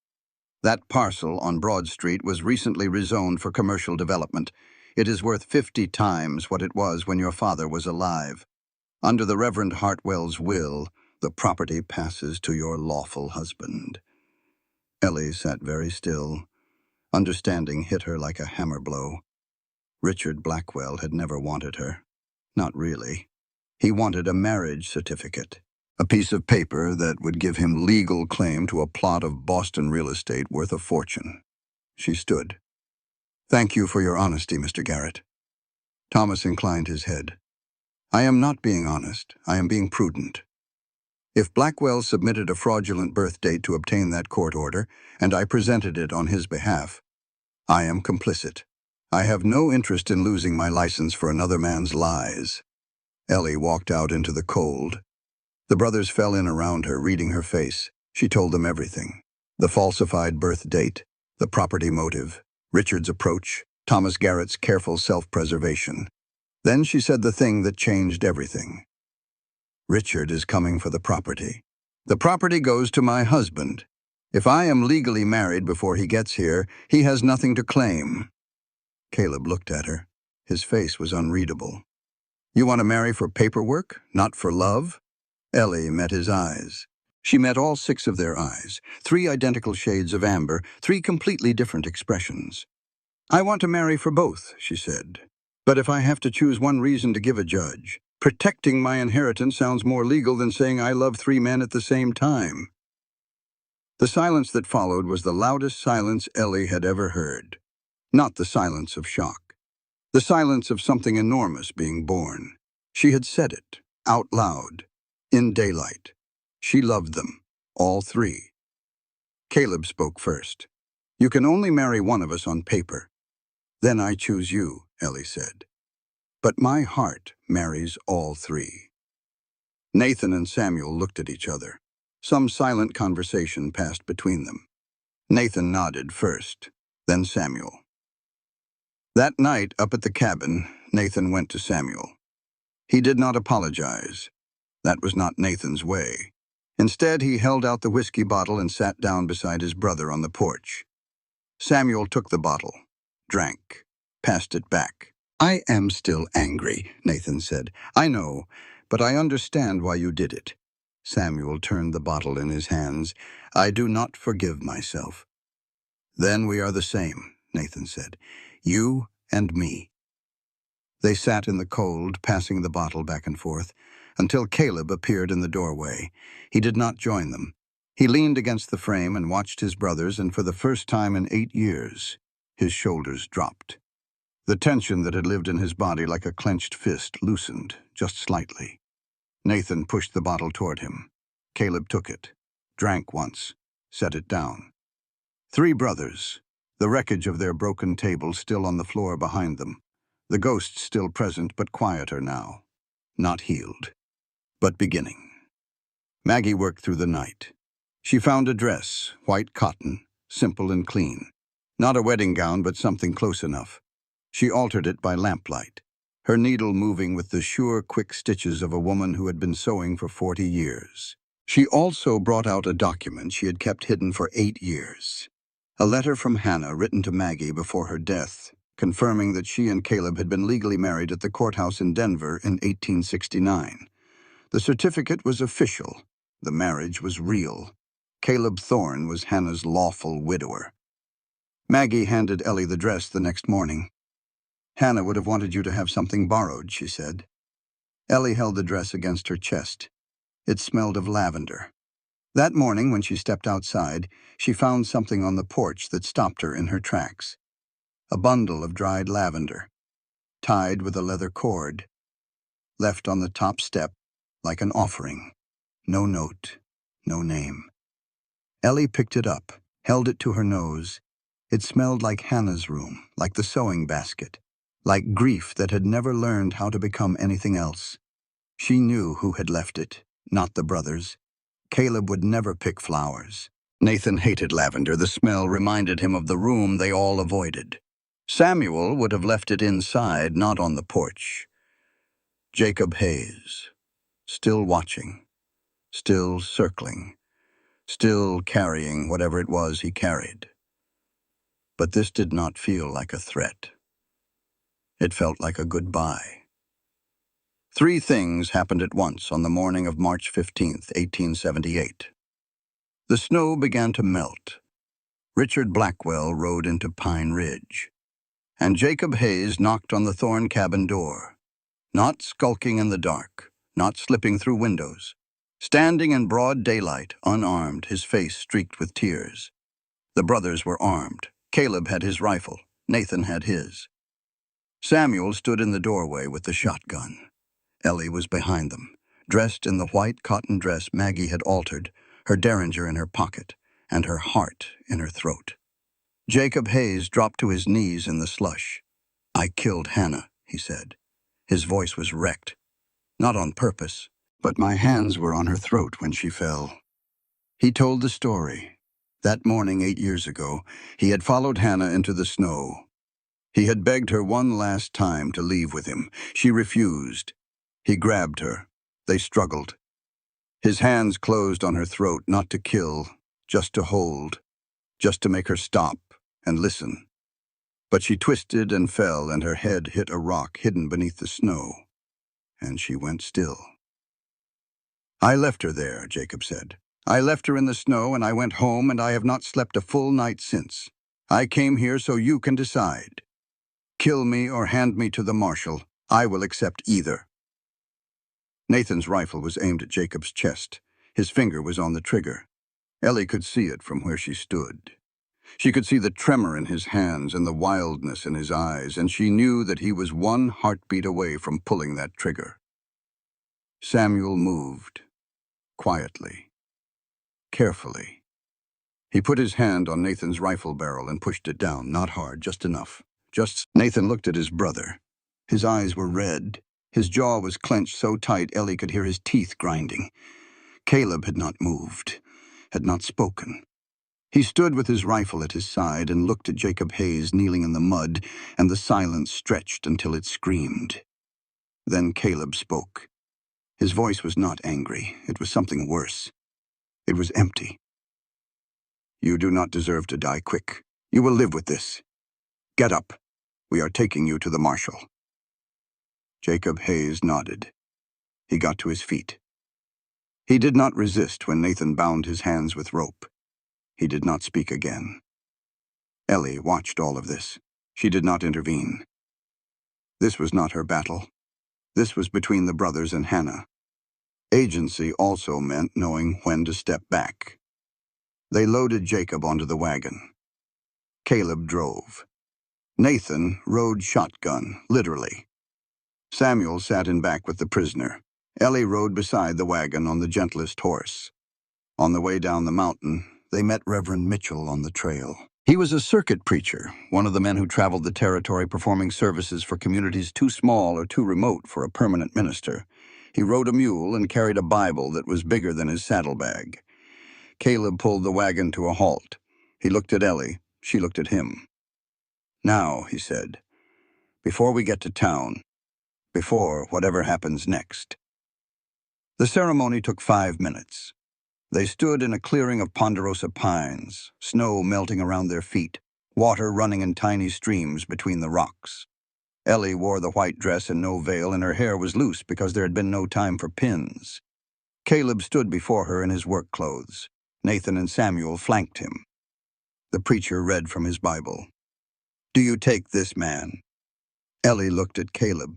That parcel on Broad Street was recently rezoned for commercial development. It is worth 50 times what it was when your father was alive. Under the Reverend Hartwell's will, the property passes to your lawful husband." Ellie sat very still. Understanding hit her like a hammer blow. Richard Blackwell had never wanted her. Not really. He wanted a marriage certificate. A piece of paper that would give him legal claim to a plot of Boston real estate worth a fortune. She stood. "Thank you for your honesty, Mr. Garrett." Thomas inclined his head. "I am not being honest. I am being prudent. If Blackwell submitted a fraudulent birth date to obtain that court order, and I presented it on his behalf, I am complicit. I have no interest in losing my license for another man's lies." Ellie walked out into the cold. The brothers fell in around her, reading her face. She told them everything. The falsified birth date, the property motive, Richard's approach, Thomas Garrett's careful self-preservation. Then she said the thing that changed everything. "Richard is coming for the property. The property goes to my husband. If I am legally married before he gets here, he has nothing to claim." Caleb looked at her. His face was unreadable. "You want to marry for paperwork, not for love?" Ellie met his eyes. She met all 6 of their eyes, 3 identical shades of amber, 3 completely different expressions. "I want to marry for both," she said. "But if I have to choose one reason to give a judge, protecting my inheritance sounds more legal than saying I love 3 men at the same time." The silence that followed was the loudest silence Ellie had ever heard. Not the silence of shock. The silence of something enormous being born. She had said it, out loud, in daylight. She loved them, all 3. Caleb spoke first. "You can only marry one of us on paper." "Then I choose you," Ellie said. "But my heart marries all 3. Nathan and Samuel looked at each other. Some silent conversation passed between them. Nathan nodded first, then Samuel. That night, up at the cabin, Nathan went to Samuel. He did not apologize. That was not Nathan's way. Instead, he held out the whiskey bottle and sat down beside his brother on the porch. Samuel took the bottle, drank, passed it back. "I am still angry," Nathan said. "I know, but I understand why you did it." Samuel turned the bottle in his hands. "I do not forgive myself." "Then we are the same," Nathan said. "You and me." They sat in the cold, passing the bottle back and forth, until Caleb appeared in the doorway. He did not join them. He leaned against the frame and watched his brothers, and for the first time in 8 years, his shoulders dropped. The tension that had lived in his body like a clenched fist loosened, just slightly. Nathan pushed the bottle toward him. Caleb took it, drank once, set it down. 3 brothers, the wreckage of their broken table still on the floor behind them. The ghost still present, but quieter now. Not healed, but beginning. Maggie worked through the night. She found a dress, white cotton, simple and clean. Not a wedding gown, but something close enough. She altered it by lamplight, her needle moving with the sure, quick stitches of a woman who had been sewing for 40 years. She also brought out a document she had kept hidden for 8 years. A letter from Hannah written to Maggie before her death, confirming that she and Caleb had been legally married at the courthouse in Denver in 1869. The certificate was official. The marriage was real. Caleb Thorne was Hannah's lawful widower. Maggie handed Ellie the dress the next morning. "Hannah would have wanted you to have something borrowed," she said. Ellie held the dress against her chest. It smelled of lavender. That morning, when she stepped outside, she found something on the porch that stopped her in her tracks. A bundle of dried lavender, tied with a leather cord, left on the top step like an offering. No note, no name. Ellie picked it up, held it to her nose. It smelled like Hannah's room, like the sewing basket, like grief that had never learned how to become anything else. She knew who had left it, not the brothers. Caleb would never pick flowers. Nathan hated lavender. The smell reminded him of the room they all avoided. Samuel would have left it inside, not on the porch. Jacob Hayes, still watching, still circling, still carrying whatever it was he carried. But this did not feel like a threat. It felt like a goodbye. 3 things happened at once on the morning of March 15th, 1878. The snow began to melt. Richard Blackwell rode into Pine Ridge. And Jacob Hayes knocked on the Thorne cabin door. Not skulking in the dark, not slipping through windows. Standing in broad daylight, unarmed, his face streaked with tears. The brothers were armed. Caleb had his rifle. Nathan had his. Samuel stood in the doorway with the shotgun. Ellie was behind them, dressed in the white cotton dress Maggie had altered, her derringer in her pocket, and her heart in her throat. Jacob Hayes dropped to his knees in the slush. "I killed Hannah," he said. His voice was wrecked. "Not on purpose, but my hands were on her throat when she fell." He told the story. That morning 8 years ago, he had followed Hannah into the snow. He had begged her one last time to leave with him. She refused. He grabbed her. They struggled. His hands closed on her throat, not to kill, just to hold, just to make her stop and listen. But she twisted and fell, and her head hit a rock hidden beneath the snow, and she went still. "I left her there," Jacob said. I left her in the snow and I went home and I have not slept a full night since. I came here so you can decide. Kill me or hand me to the marshal. I will accept either." Nathan's rifle was aimed at Jacob's chest. His finger was on the trigger. Ellie could see it from where she stood. She could see the tremor in his hands and the wildness in his eyes, and she knew that he was one heartbeat away from pulling that trigger. Samuel moved, quietly, carefully. He put his hand on Nathan's rifle barrel and pushed it down, not hard, just enough. Nathan looked at his brother. His eyes were red. His jaw was clenched so tight Ellie could hear his teeth grinding. Caleb had not moved, had not spoken. He stood with his rifle at his side and looked at Jacob Hayes kneeling in the mud, and the silence stretched until it screamed. Then Caleb spoke. His voice was not angry. It was something worse. It was empty. "You do not deserve to die quick. You will live with this. Get up. We are taking you to the marshal." Jacob Hayes nodded. He got to his feet. He did not resist when Nathan bound his hands with rope. He did not speak again. Ellie watched all of this. She did not intervene. This was not her battle. This was between the brothers and Hannah. Agency also meant knowing when to step back. They loaded Jacob onto the wagon. Caleb drove. Nathan rode shotgun, literally. Samuel sat in back with the prisoner. Ellie rode beside the wagon on the gentlest horse. On the way down the mountain, they met Reverend Mitchell on the trail. He was a circuit preacher, one of the men who traveled the territory performing services for communities too small or too remote for a permanent minister. He rode a mule and carried a Bible that was bigger than his saddlebag. Caleb pulled the wagon to a halt. He looked at Ellie. She looked at him. "Now," he said, "before we get to town, before whatever happens next." The ceremony took 5 minutes. They stood in a clearing of ponderosa pines, snow melting around their feet, water running in tiny streams between the rocks. Ellie wore the white dress and no veil, and her hair was loose because there had been no time for pins. Caleb stood before her in his work clothes. Nathan and Samuel flanked him. The preacher read from his Bible. "Do you take this man?" Ellie looked at Caleb.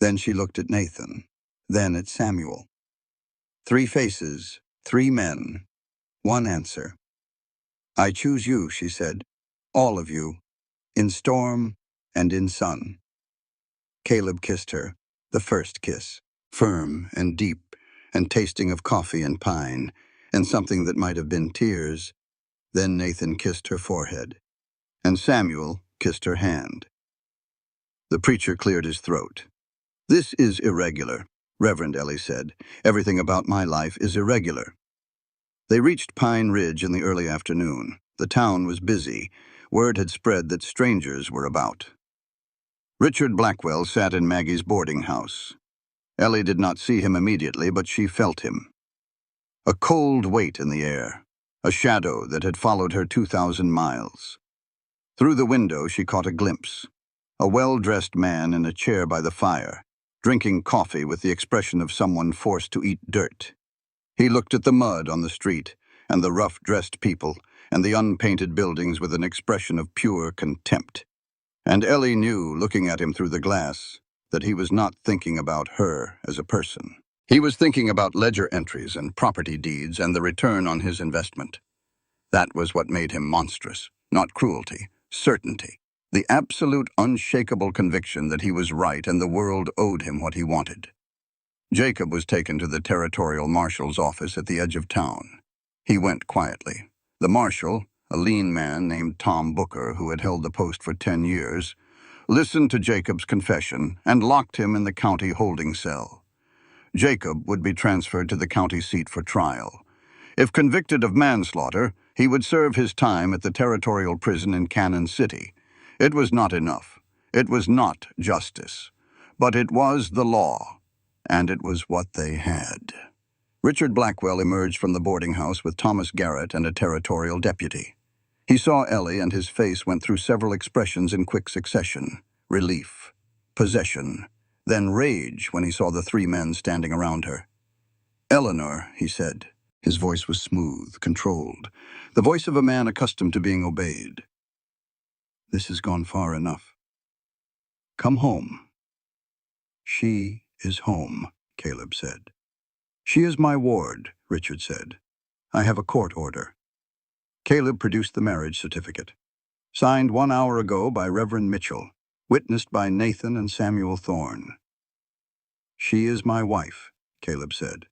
Then she looked at Nathan. Then at Samuel. 3 faces, 3 men, 1 answer. "I choose you," she said, "all of you, in storm and in sun." Caleb kissed her, the first kiss, firm and deep, and tasting of coffee and pine, and something that might have been tears. Then Nathan kissed her forehead, and Samuel kissed her hand. The preacher cleared his throat. "This is irregular," Reverend Ellie said. "Everything about my life is irregular." They reached Pine Ridge in the early afternoon. The town was busy. Word had spread that strangers were about. Richard Blackwell sat in Maggie's boarding house. Ellie did not see him immediately, but she felt him. A cold weight in the air, a shadow that had followed her 2,000 miles. Through the window she caught a glimpse. A well-dressed man in a chair by the fire, drinking coffee with the expression of someone forced to eat dirt. He looked at the mud on the street, and the rough-dressed people, and the unpainted buildings with an expression of pure contempt. And Ellie knew, looking at him through the glass, that he was not thinking about her as a person. He was thinking about ledger entries and property deeds and the return on his investment. That was what made him monstrous, not cruelty, certainty. The absolute, unshakable conviction that he was right and the world owed him what he wanted. Jacob was taken to the territorial marshal's office at the edge of town. He went quietly. The marshal, a lean man named Tom Booker, who had held the post for 10 years, listened to Jacob's confession and locked him in the county holding cell. Jacob would be transferred to the county seat for trial. If convicted of manslaughter, he would serve his time at the territorial prison in Cannon City. It was not enough. It was not justice. But it was the law, and it was what they had. Richard Blackwell emerged from the boarding house with Thomas Garrett and a territorial deputy. He saw Ellie, and his face went through several expressions in quick succession. Relief, possession, then rage when he saw the 3 men standing around her. "Eleanor," he said. His voice was smooth, controlled, the voice of a man accustomed to being obeyed. "This has gone far enough. Come home." "She is home," Caleb said. "She is my ward," Richard said. "I have a court order." Caleb produced the marriage certificate. "Signed 1 hour ago by Reverend Mitchell, witnessed by Nathan and Samuel Thorne." "She is my wife," Caleb said.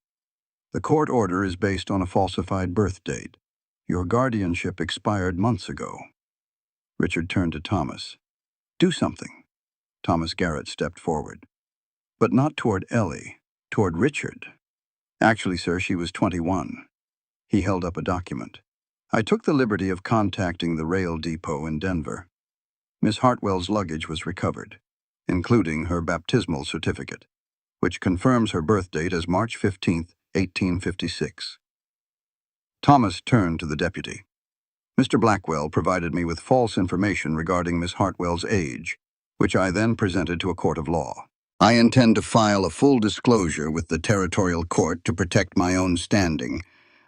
"The court order is based on a falsified birth date. Your guardianship expired months ago." Richard turned to Thomas. "Do something." Thomas Garrett stepped forward. "But not toward Ellie, toward Richard." "Actually, sir, she was 21. He held up a document. "I took the liberty of contacting the rail depot in Denver. Miss Hartwell's luggage was recovered, including her baptismal certificate, which confirms her birth date as March 15th, 1856. Thomas turned to the deputy. "Mr. Blackwell provided me with false information regarding Miss Hartwell's age, which I then presented to a court of law. I intend to file a full disclosure with the territorial court to protect my own standing.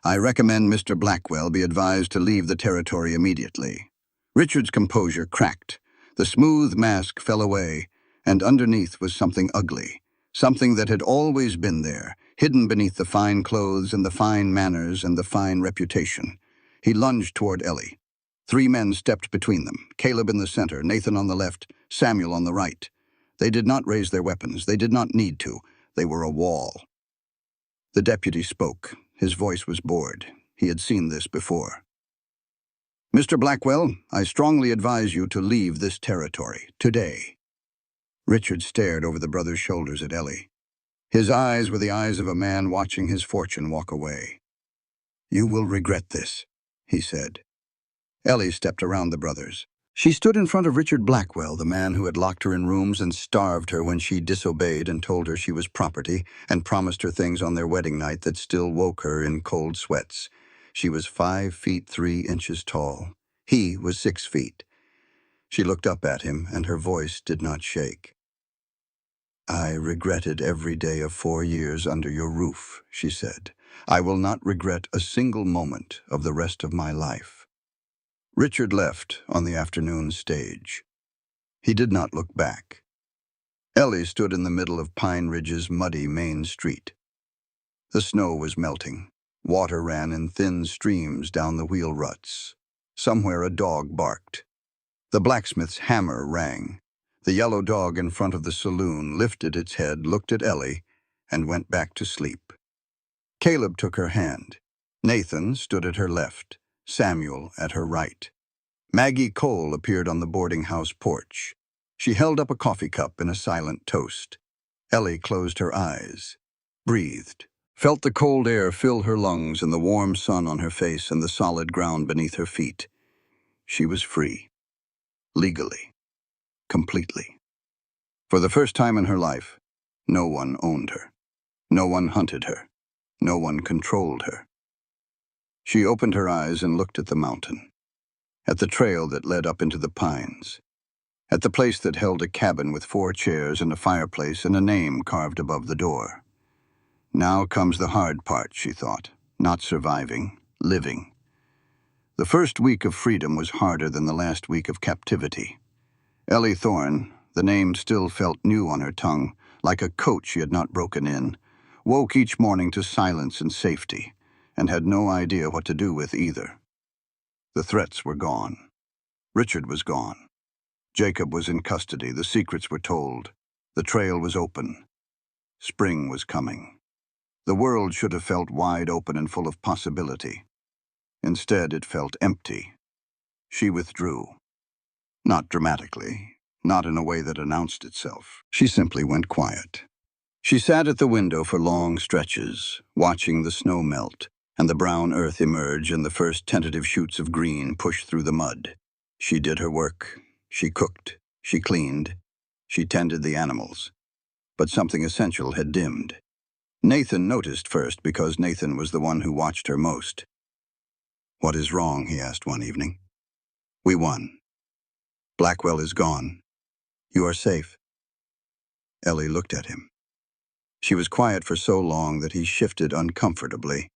I recommend Mr. Blackwell be advised to leave the territory immediately." Richard's composure cracked. The smooth mask fell away, and underneath was something ugly, something that had always been there, hidden beneath the fine clothes and the fine manners and the fine reputation. He lunged toward Ellie. 3 men stepped between them, Caleb in the center, Nathan on the left, Samuel on the right. They did not raise their weapons. They did not need to. They were a wall. The deputy spoke. His voice was bored. He had seen this before. "Mr. Blackwell, I strongly advise you to leave this territory, today." Richard stared over the brothers' shoulders at Ellie. His eyes were the eyes of a man watching his fortune walk away. "You will regret this," he said. Ellie stepped around the brothers. She stood in front of Richard Blackwell, the man who had locked her in rooms and starved her when she disobeyed and told her she was property and promised her things on their wedding night that still woke her in cold sweats. She was 5 feet 3 inches tall. He was 6 feet. She looked up at him, and her voice did not shake. "I regretted every day of 4 years under your roof," she said. "I will not regret a single moment of the rest of my life." Richard left on the afternoon stage. He did not look back. Ellie stood in the middle of Pine Ridge's muddy main street. The snow was melting. Water ran in thin streams down the wheel ruts. Somewhere a dog barked. The blacksmith's hammer rang. The yellow dog in front of the saloon lifted its head, looked at Ellie, and went back to sleep. Caleb took her hand. Nathan stood at her left, Samuel at her right. Maggie Cole appeared on the boarding house porch. She held up a coffee cup in a silent toast. Ellie closed her eyes, breathed, felt the cold air fill her lungs and the warm sun on her face and the solid ground beneath her feet. She was free. Legally. Completely. For the first time in her life, no one owned her. No one hunted her. No one controlled her. She opened her eyes and looked at the mountain, at the trail that led up into the pines, at the place that held a cabin with 4 chairs and a fireplace and a name carved above the door. Now comes the hard part, she thought, not surviving, living. The first week of freedom was harder than the last week of captivity. Ellie Thorne, the name still felt new on her tongue, like a coat she had not broken in, woke each morning to silence and safety, and had no idea what to do with either. The threats were gone. Richard was gone. Jacob was in custody. The secrets were told. The trail was open. Spring was coming. The world should have felt wide open and full of possibility. Instead, it felt empty. She withdrew. Not dramatically, not in a way that announced itself. She simply went quiet. She sat at the window for long stretches, watching the snow melt and the brown earth emerge and the first tentative shoots of green push through the mud. She did her work. She cooked. She cleaned. She tended the animals. But something essential had dimmed. Nathan noticed first because Nathan was the one who watched her most. "What is wrong?" he asked one evening. "We won. Blackwell is gone. You are safe." Ellie looked at him. She was quiet for so long that he shifted uncomfortably.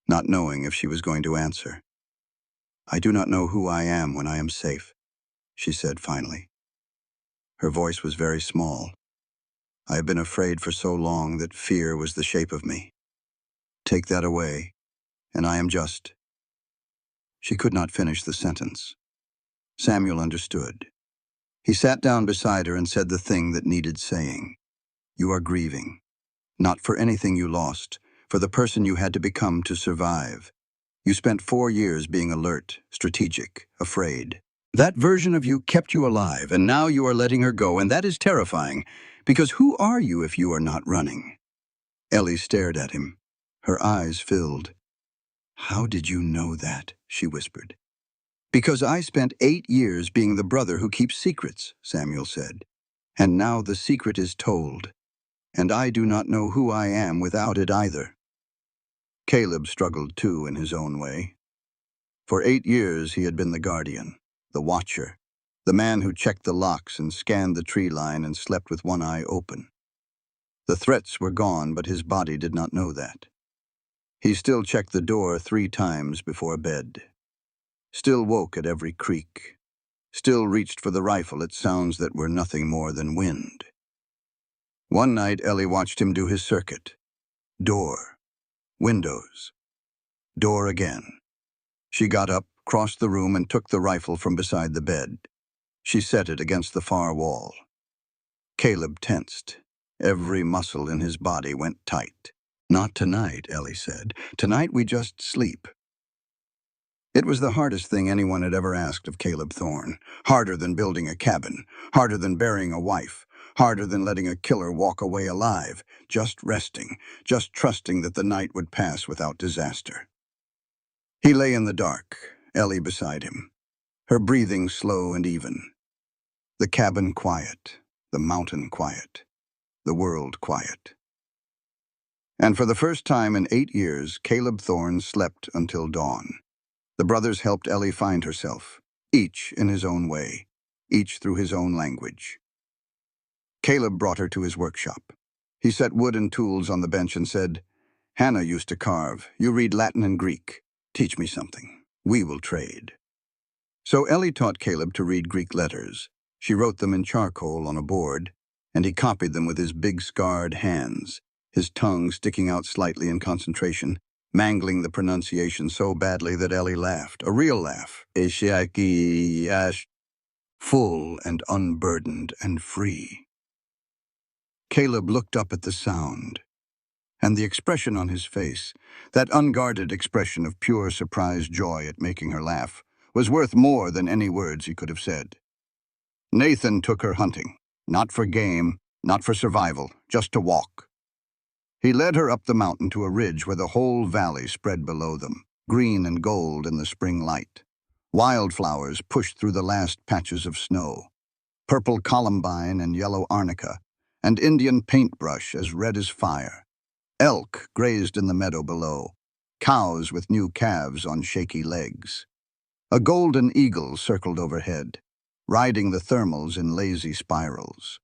not knowing if she was going to answer. "I do not know who I am when I am safe," she said finally. Her voice was very small. "I have been afraid for so long that fear was the shape of me. Take that away, and I am just—" She could not finish the sentence. Samuel understood. He sat down beside her and said the thing that needed saying. "You are grieving. Not for anything you lost, for the person you had to become to survive. You spent 4 years being alert, strategic, afraid. That version of you kept you alive, and now you are letting her go, and that is terrifying, because who are you if you are not running?" Ellie stared at him. Her eyes filled. "How did you know that?" she whispered. "Because I spent 8 years being the brother who keeps secrets," Samuel said. "And now the secret is told. And I do not know who I am without it either." Caleb struggled too in his own way. For 8 years he had been the guardian, the watcher, the man who checked the locks and scanned the tree line and slept with one eye open. The threats were gone, but his body did not know that. He still checked the door 3 times before bed. Still woke at every creak. Still reached for the rifle at sounds that were nothing more than wind. One night Ellie watched him do his circuit. Door. Windows. Door again. She got up, crossed the room, and took the rifle from beside the bed. She set it against the far wall. Caleb tensed. Every muscle in his body went tight. "Not tonight," Ellie said. "Tonight we just sleep." It was the hardest thing anyone had ever asked of Caleb Thorne. Harder than building a cabin. Harder than burying a wife. Harder than letting a killer walk away alive. Just resting. Just trusting that the night would pass without disaster. He lay in the dark, Ellie beside him. Her breathing slow and even. The cabin quiet. The mountain quiet. The world quiet. And for the first time in 8 years, Caleb Thorne slept until dawn. The brothers helped Ellie find herself, each in his own way, each through his own language. Caleb brought her to his workshop. He set wood and tools on the bench and said, "Hannah used to carve. You read Latin and Greek. Teach me something. We will trade." So Ellie taught Caleb to read Greek letters. She wrote them in charcoal on a board, and he copied them with his big scarred hands, his tongue sticking out slightly in concentration, mangling the pronunciation so badly that Ellie laughed, a real laugh, full and unburdened and free. Caleb looked up at the sound, and the expression on his face, that unguarded expression of pure surprised joy at making her laugh, was worth more than any words he could have said. Nathan took her hunting, not for game, not for survival, just to walk. He led her up the mountain to a ridge where the whole valley spread below them, green and gold in the spring light. Wildflowers pushed through the last patches of snow, purple columbine and yellow arnica, and Indian paintbrush as red as fire. Elk grazed in the meadow below, cows with new calves on shaky legs. A golden eagle circled overhead, riding the thermals in lazy spirals.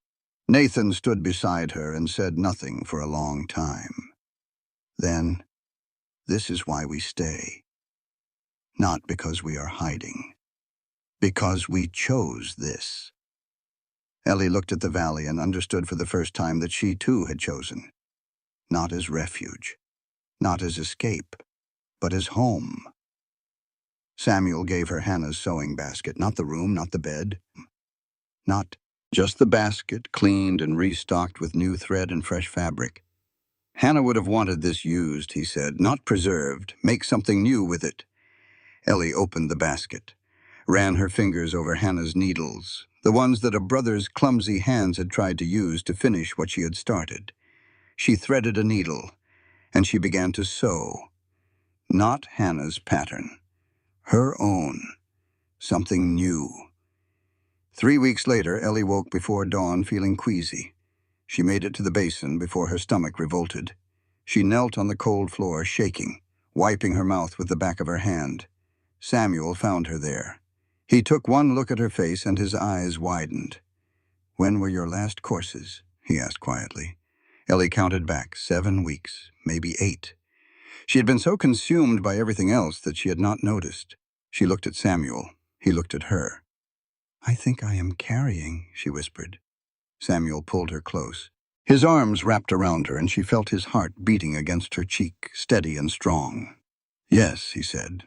Nathan stood beside her and said nothing for a long time. Then, "This is why we stay. Not because we are hiding. Because we chose this." Ellie looked at the valley and understood for the first time that she too had chosen. Not as refuge, not as escape, but as home. Samuel gave her Hannah's sewing basket, not the room, not the bed. Not just the basket, cleaned and restocked with new thread and fresh fabric. "Hannah would have wanted this used," he said, "not preserved. Make something new with it." Ellie opened the basket, ran her fingers over Hannah's needles, the ones that a brother's clumsy hands had tried to use to finish what she had started. She threaded a needle, and she began to sew. Not Hannah's pattern. Her own. Something new. 3 weeks later, Ellie woke before dawn feeling queasy. She made it to the basin before her stomach revolted. She knelt on the cold floor, shaking, wiping her mouth with the back of her hand. Samuel found her there. He took one look at her face and his eyes widened. "When were your last courses?" he asked quietly. Ellie counted back, 7 weeks, maybe 8. She had been so consumed by everything else that she had not noticed. She looked at Samuel. He looked at her. "I think I am carrying," she whispered. Samuel pulled her close. His arms wrapped around her, and she felt his heart beating against her cheek, steady and strong. "Yes," he said,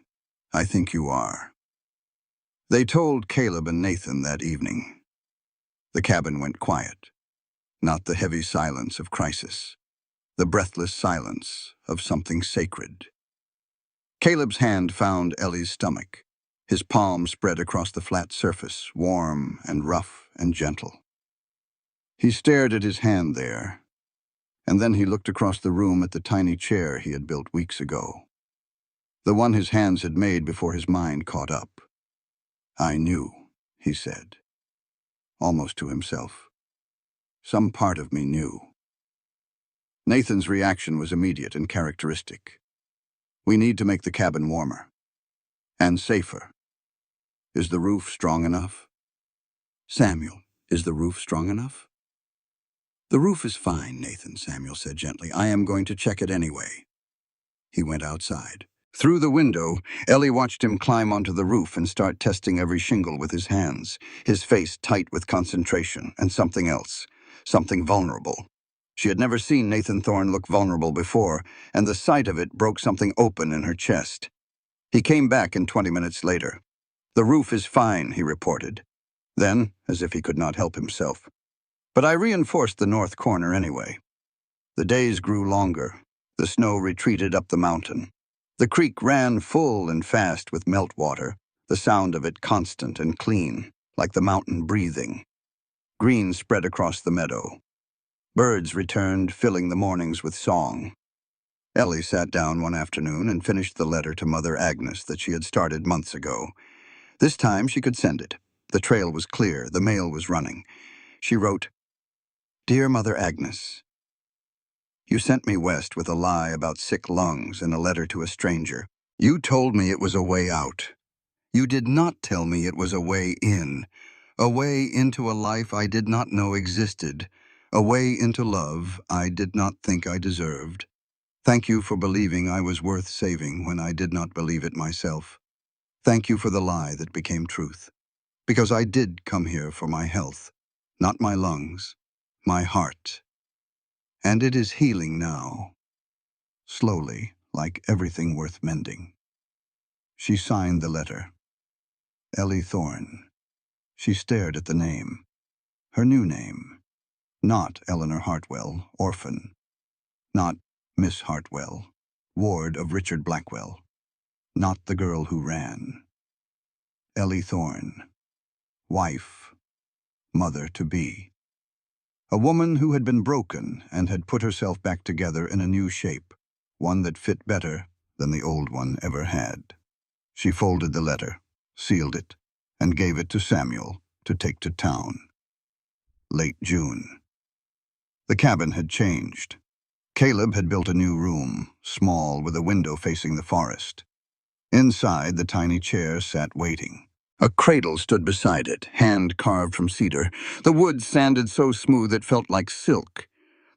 "I think you are." They told Caleb and Nathan that evening. The cabin went quiet. Not the heavy silence of crisis. The breathless silence of something sacred. Caleb's hand found Ellie's stomach. His palm spread across the flat surface, warm and rough and gentle. He stared at his hand there, and then he looked across the room at the tiny chair he had built weeks ago. The one his hands had made before his mind caught up. "I knew," he said, almost to himself. "Some part of me knew." Nathan's reaction was immediate and characteristic. "We need to make the cabin warmer. And safer. Is the roof strong enough?" "Samuel, is the roof strong enough?" "The roof is fine, Nathan," Samuel said gently. "I am going to check it anyway." He went outside. Through the window, Ellie watched him climb onto the roof and start testing every shingle with his hands, his face tight with concentration, and something else, something vulnerable. She had never seen Nathan Thorne look vulnerable before, and the sight of it broke something open in her chest. He came back 20 minutes later. "The roof is fine," he reported. Then, as if he could not help himself, "But I reinforced the north corner anyway." The days grew longer. The snow retreated up the mountain. The creek ran full and fast with meltwater, the sound of it constant and clean, like the mountain breathing. Green spread across the meadow. Birds returned, filling the mornings with song. Ellie sat down one afternoon and finished the letter to Mother Agnes that she had started months ago. This time she could send it. The trail was clear, the mail was running. She wrote, "Dear Mother Agnes, you sent me west with a lie about sick lungs in a letter to a stranger. You told me it was a way out. You did not tell me it was a way in, a way into a life I did not know existed, a way into love I did not think I deserved. Thank you for believing I was worth saving when I did not believe it myself. Thank you for the lie that became truth. Because I did come here for my health, not my lungs, my heart. And it is healing now, slowly, like everything worth mending." She signed the letter. Ellie Thorne. She stared at the name. Her new name. Not Eleanor Hartwell, orphan. Not Miss Hartwell, ward of Richard Blackwell. Not the girl who ran. Ellie Thorne. Wife. Mother-to-be. A woman who had been broken and had put herself back together in a new shape, one that fit better than the old one ever had. She folded the letter, sealed it, and gave it to Samuel to take to town. Late June. The cabin had changed. Caleb had built a new room, small, with a window facing the forest. Inside, the tiny chair sat waiting. A cradle stood beside it, hand carved from cedar. The wood sanded so smooth it felt like silk.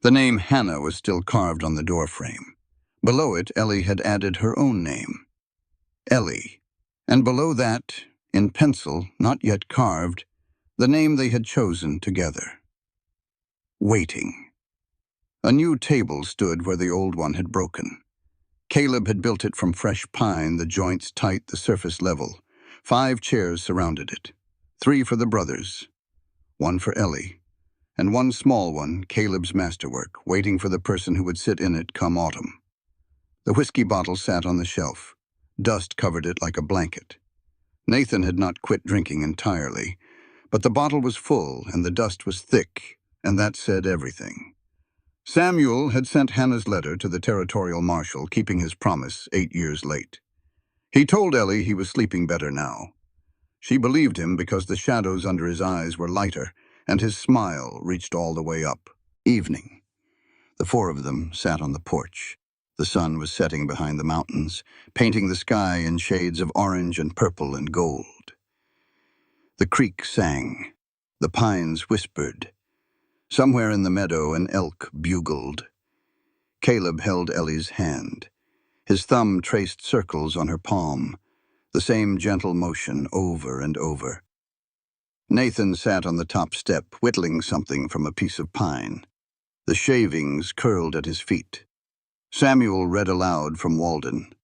The name Hannah was still carved on the doorframe. Below it, Ellie had added her own name, Ellie. And below that, in pencil, not yet carved, the name they had chosen together. Waiting. A new table stood where the old one had broken. Caleb had built it from fresh pine, the joints tight, the surface level. 5 chairs surrounded it. 3 for the brothers, 1 for Ellie, and 1 small one, Caleb's masterwork, waiting for the person who would sit in it come autumn. The whiskey bottle sat on the shelf. Dust covered it like a blanket. Nathan had not quit drinking entirely, but the bottle was full and the dust was thick, and that said everything. Samuel had sent Hannah's letter to the territorial marshal, keeping his promise 8 years late. He told Ellie he was sleeping better now. She believed him because the shadows under his eyes were lighter, and his smile reached all the way up. Evening. The 4 of them sat on the porch. The sun was setting behind the mountains, painting the sky in shades of orange and purple and gold. The creek sang. The pines whispered. Somewhere in the meadow, an elk bugled. Caleb held Ellie's hand. His thumb traced circles on her palm, the same gentle motion over and over. Nathan sat on the top step, whittling something from a piece of pine. The shavings curled at his feet. Samuel read aloud from Walden,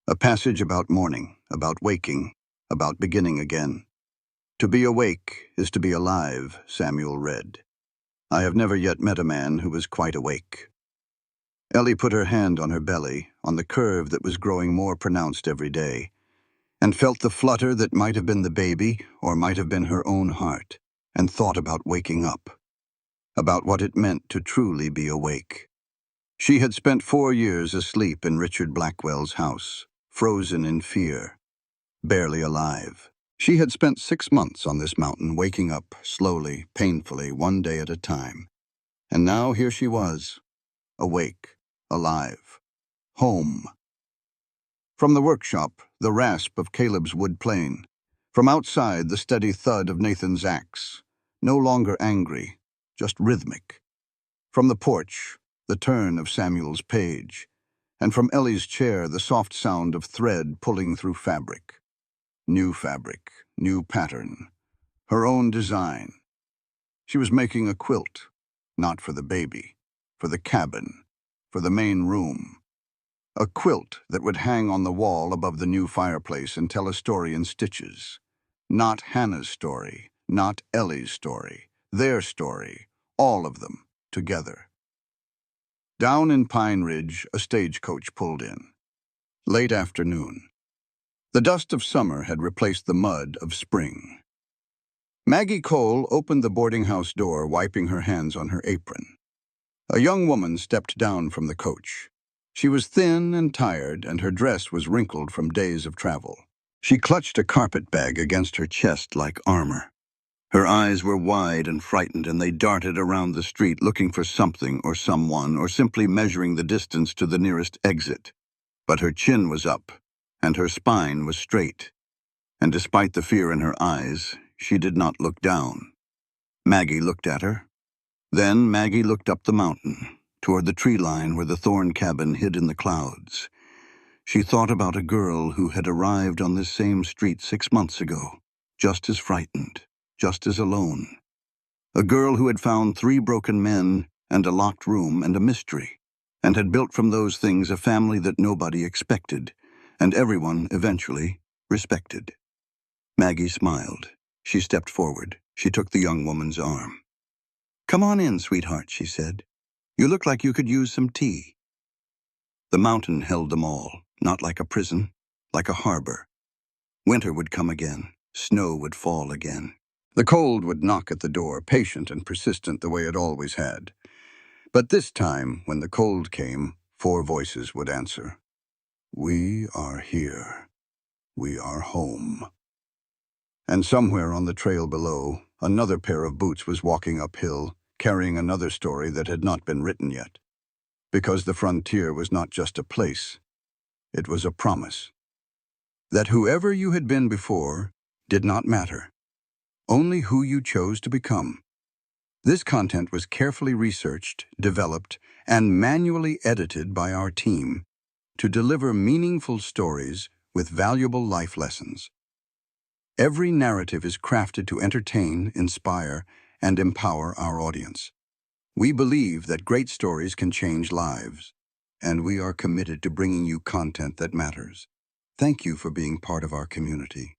a passage about morning, about waking, about beginning again. To be awake is to be alive, Samuel read. I have never yet met a man who was quite awake. Ellie put her hand on her belly, on the curve that was growing more pronounced every day, and felt the flutter that might have been the baby or might have been her own heart, and thought about waking up, about what it meant to truly be awake. She had spent 4 years asleep in Richard Blackwell's house, frozen in fear, barely alive. She had spent 6 months on this mountain, waking up slowly, painfully, one day at a time. And now here she was, awake, alive, home. From the workshop, the rasp of Caleb's wood plane. From outside, the steady thud of Nathan's axe, no longer angry, just rhythmic. From the porch, the turn of Samuel's page. And from Ellie's chair, the soft sound of thread pulling through fabric, new pattern, her own design. She was making a quilt, not for the baby, for the cabin, for the main room. A quilt that would hang on the wall above the new fireplace and tell a story in stitches. Not Hannah's story, not Ellie's story, their story, all of them, together. Down in Pine Ridge, a stagecoach pulled in. Late afternoon. The dust of summer had replaced the mud of spring. Maggie Cole opened the boarding house door, wiping her hands on her apron. A young woman stepped down from the coach. She was thin and tired, and her dress was wrinkled from days of travel. She clutched a carpet bag against her chest like armor. Her eyes were wide and frightened, and they darted around the street looking for something or someone, or simply measuring the distance to the nearest exit. But her chin was up, and her spine was straight. And despite the fear in her eyes, she did not look down. Maggie looked at her. Then Maggie looked up the mountain, toward the tree line where the thorn cabin hid in the clouds. She thought about a girl who had arrived on this same street 6 months ago, just as frightened, just as alone. A girl who had found 3 broken men and a locked room and a mystery, and had built from those things a family that nobody expected, and everyone, eventually, respected. Maggie smiled. She stepped forward. She took the young woman's arm. "Come on in, sweetheart," she said. "You look like you could use some tea." The mountain held them all, not like a prison, like a harbor. Winter would come again. Snow would fall again. The cold would knock at the door, patient and persistent the way it always had. But this time, when the cold came, 4 voices would answer. We are here. We are home. And somewhere on the trail below, another pair of boots was walking uphill, carrying another story that had not been written yet. Because the frontier was not just a place, it was a promise. That whoever you had been before did not matter, only who you chose to become. This content was carefully researched, developed, and manually edited by our team to deliver meaningful stories with valuable life lessons. Every narrative is crafted to entertain, inspire, and empower our audience. We believe that great stories can change lives, and we are committed to bringing you content that matters. Thank you for being part of our community.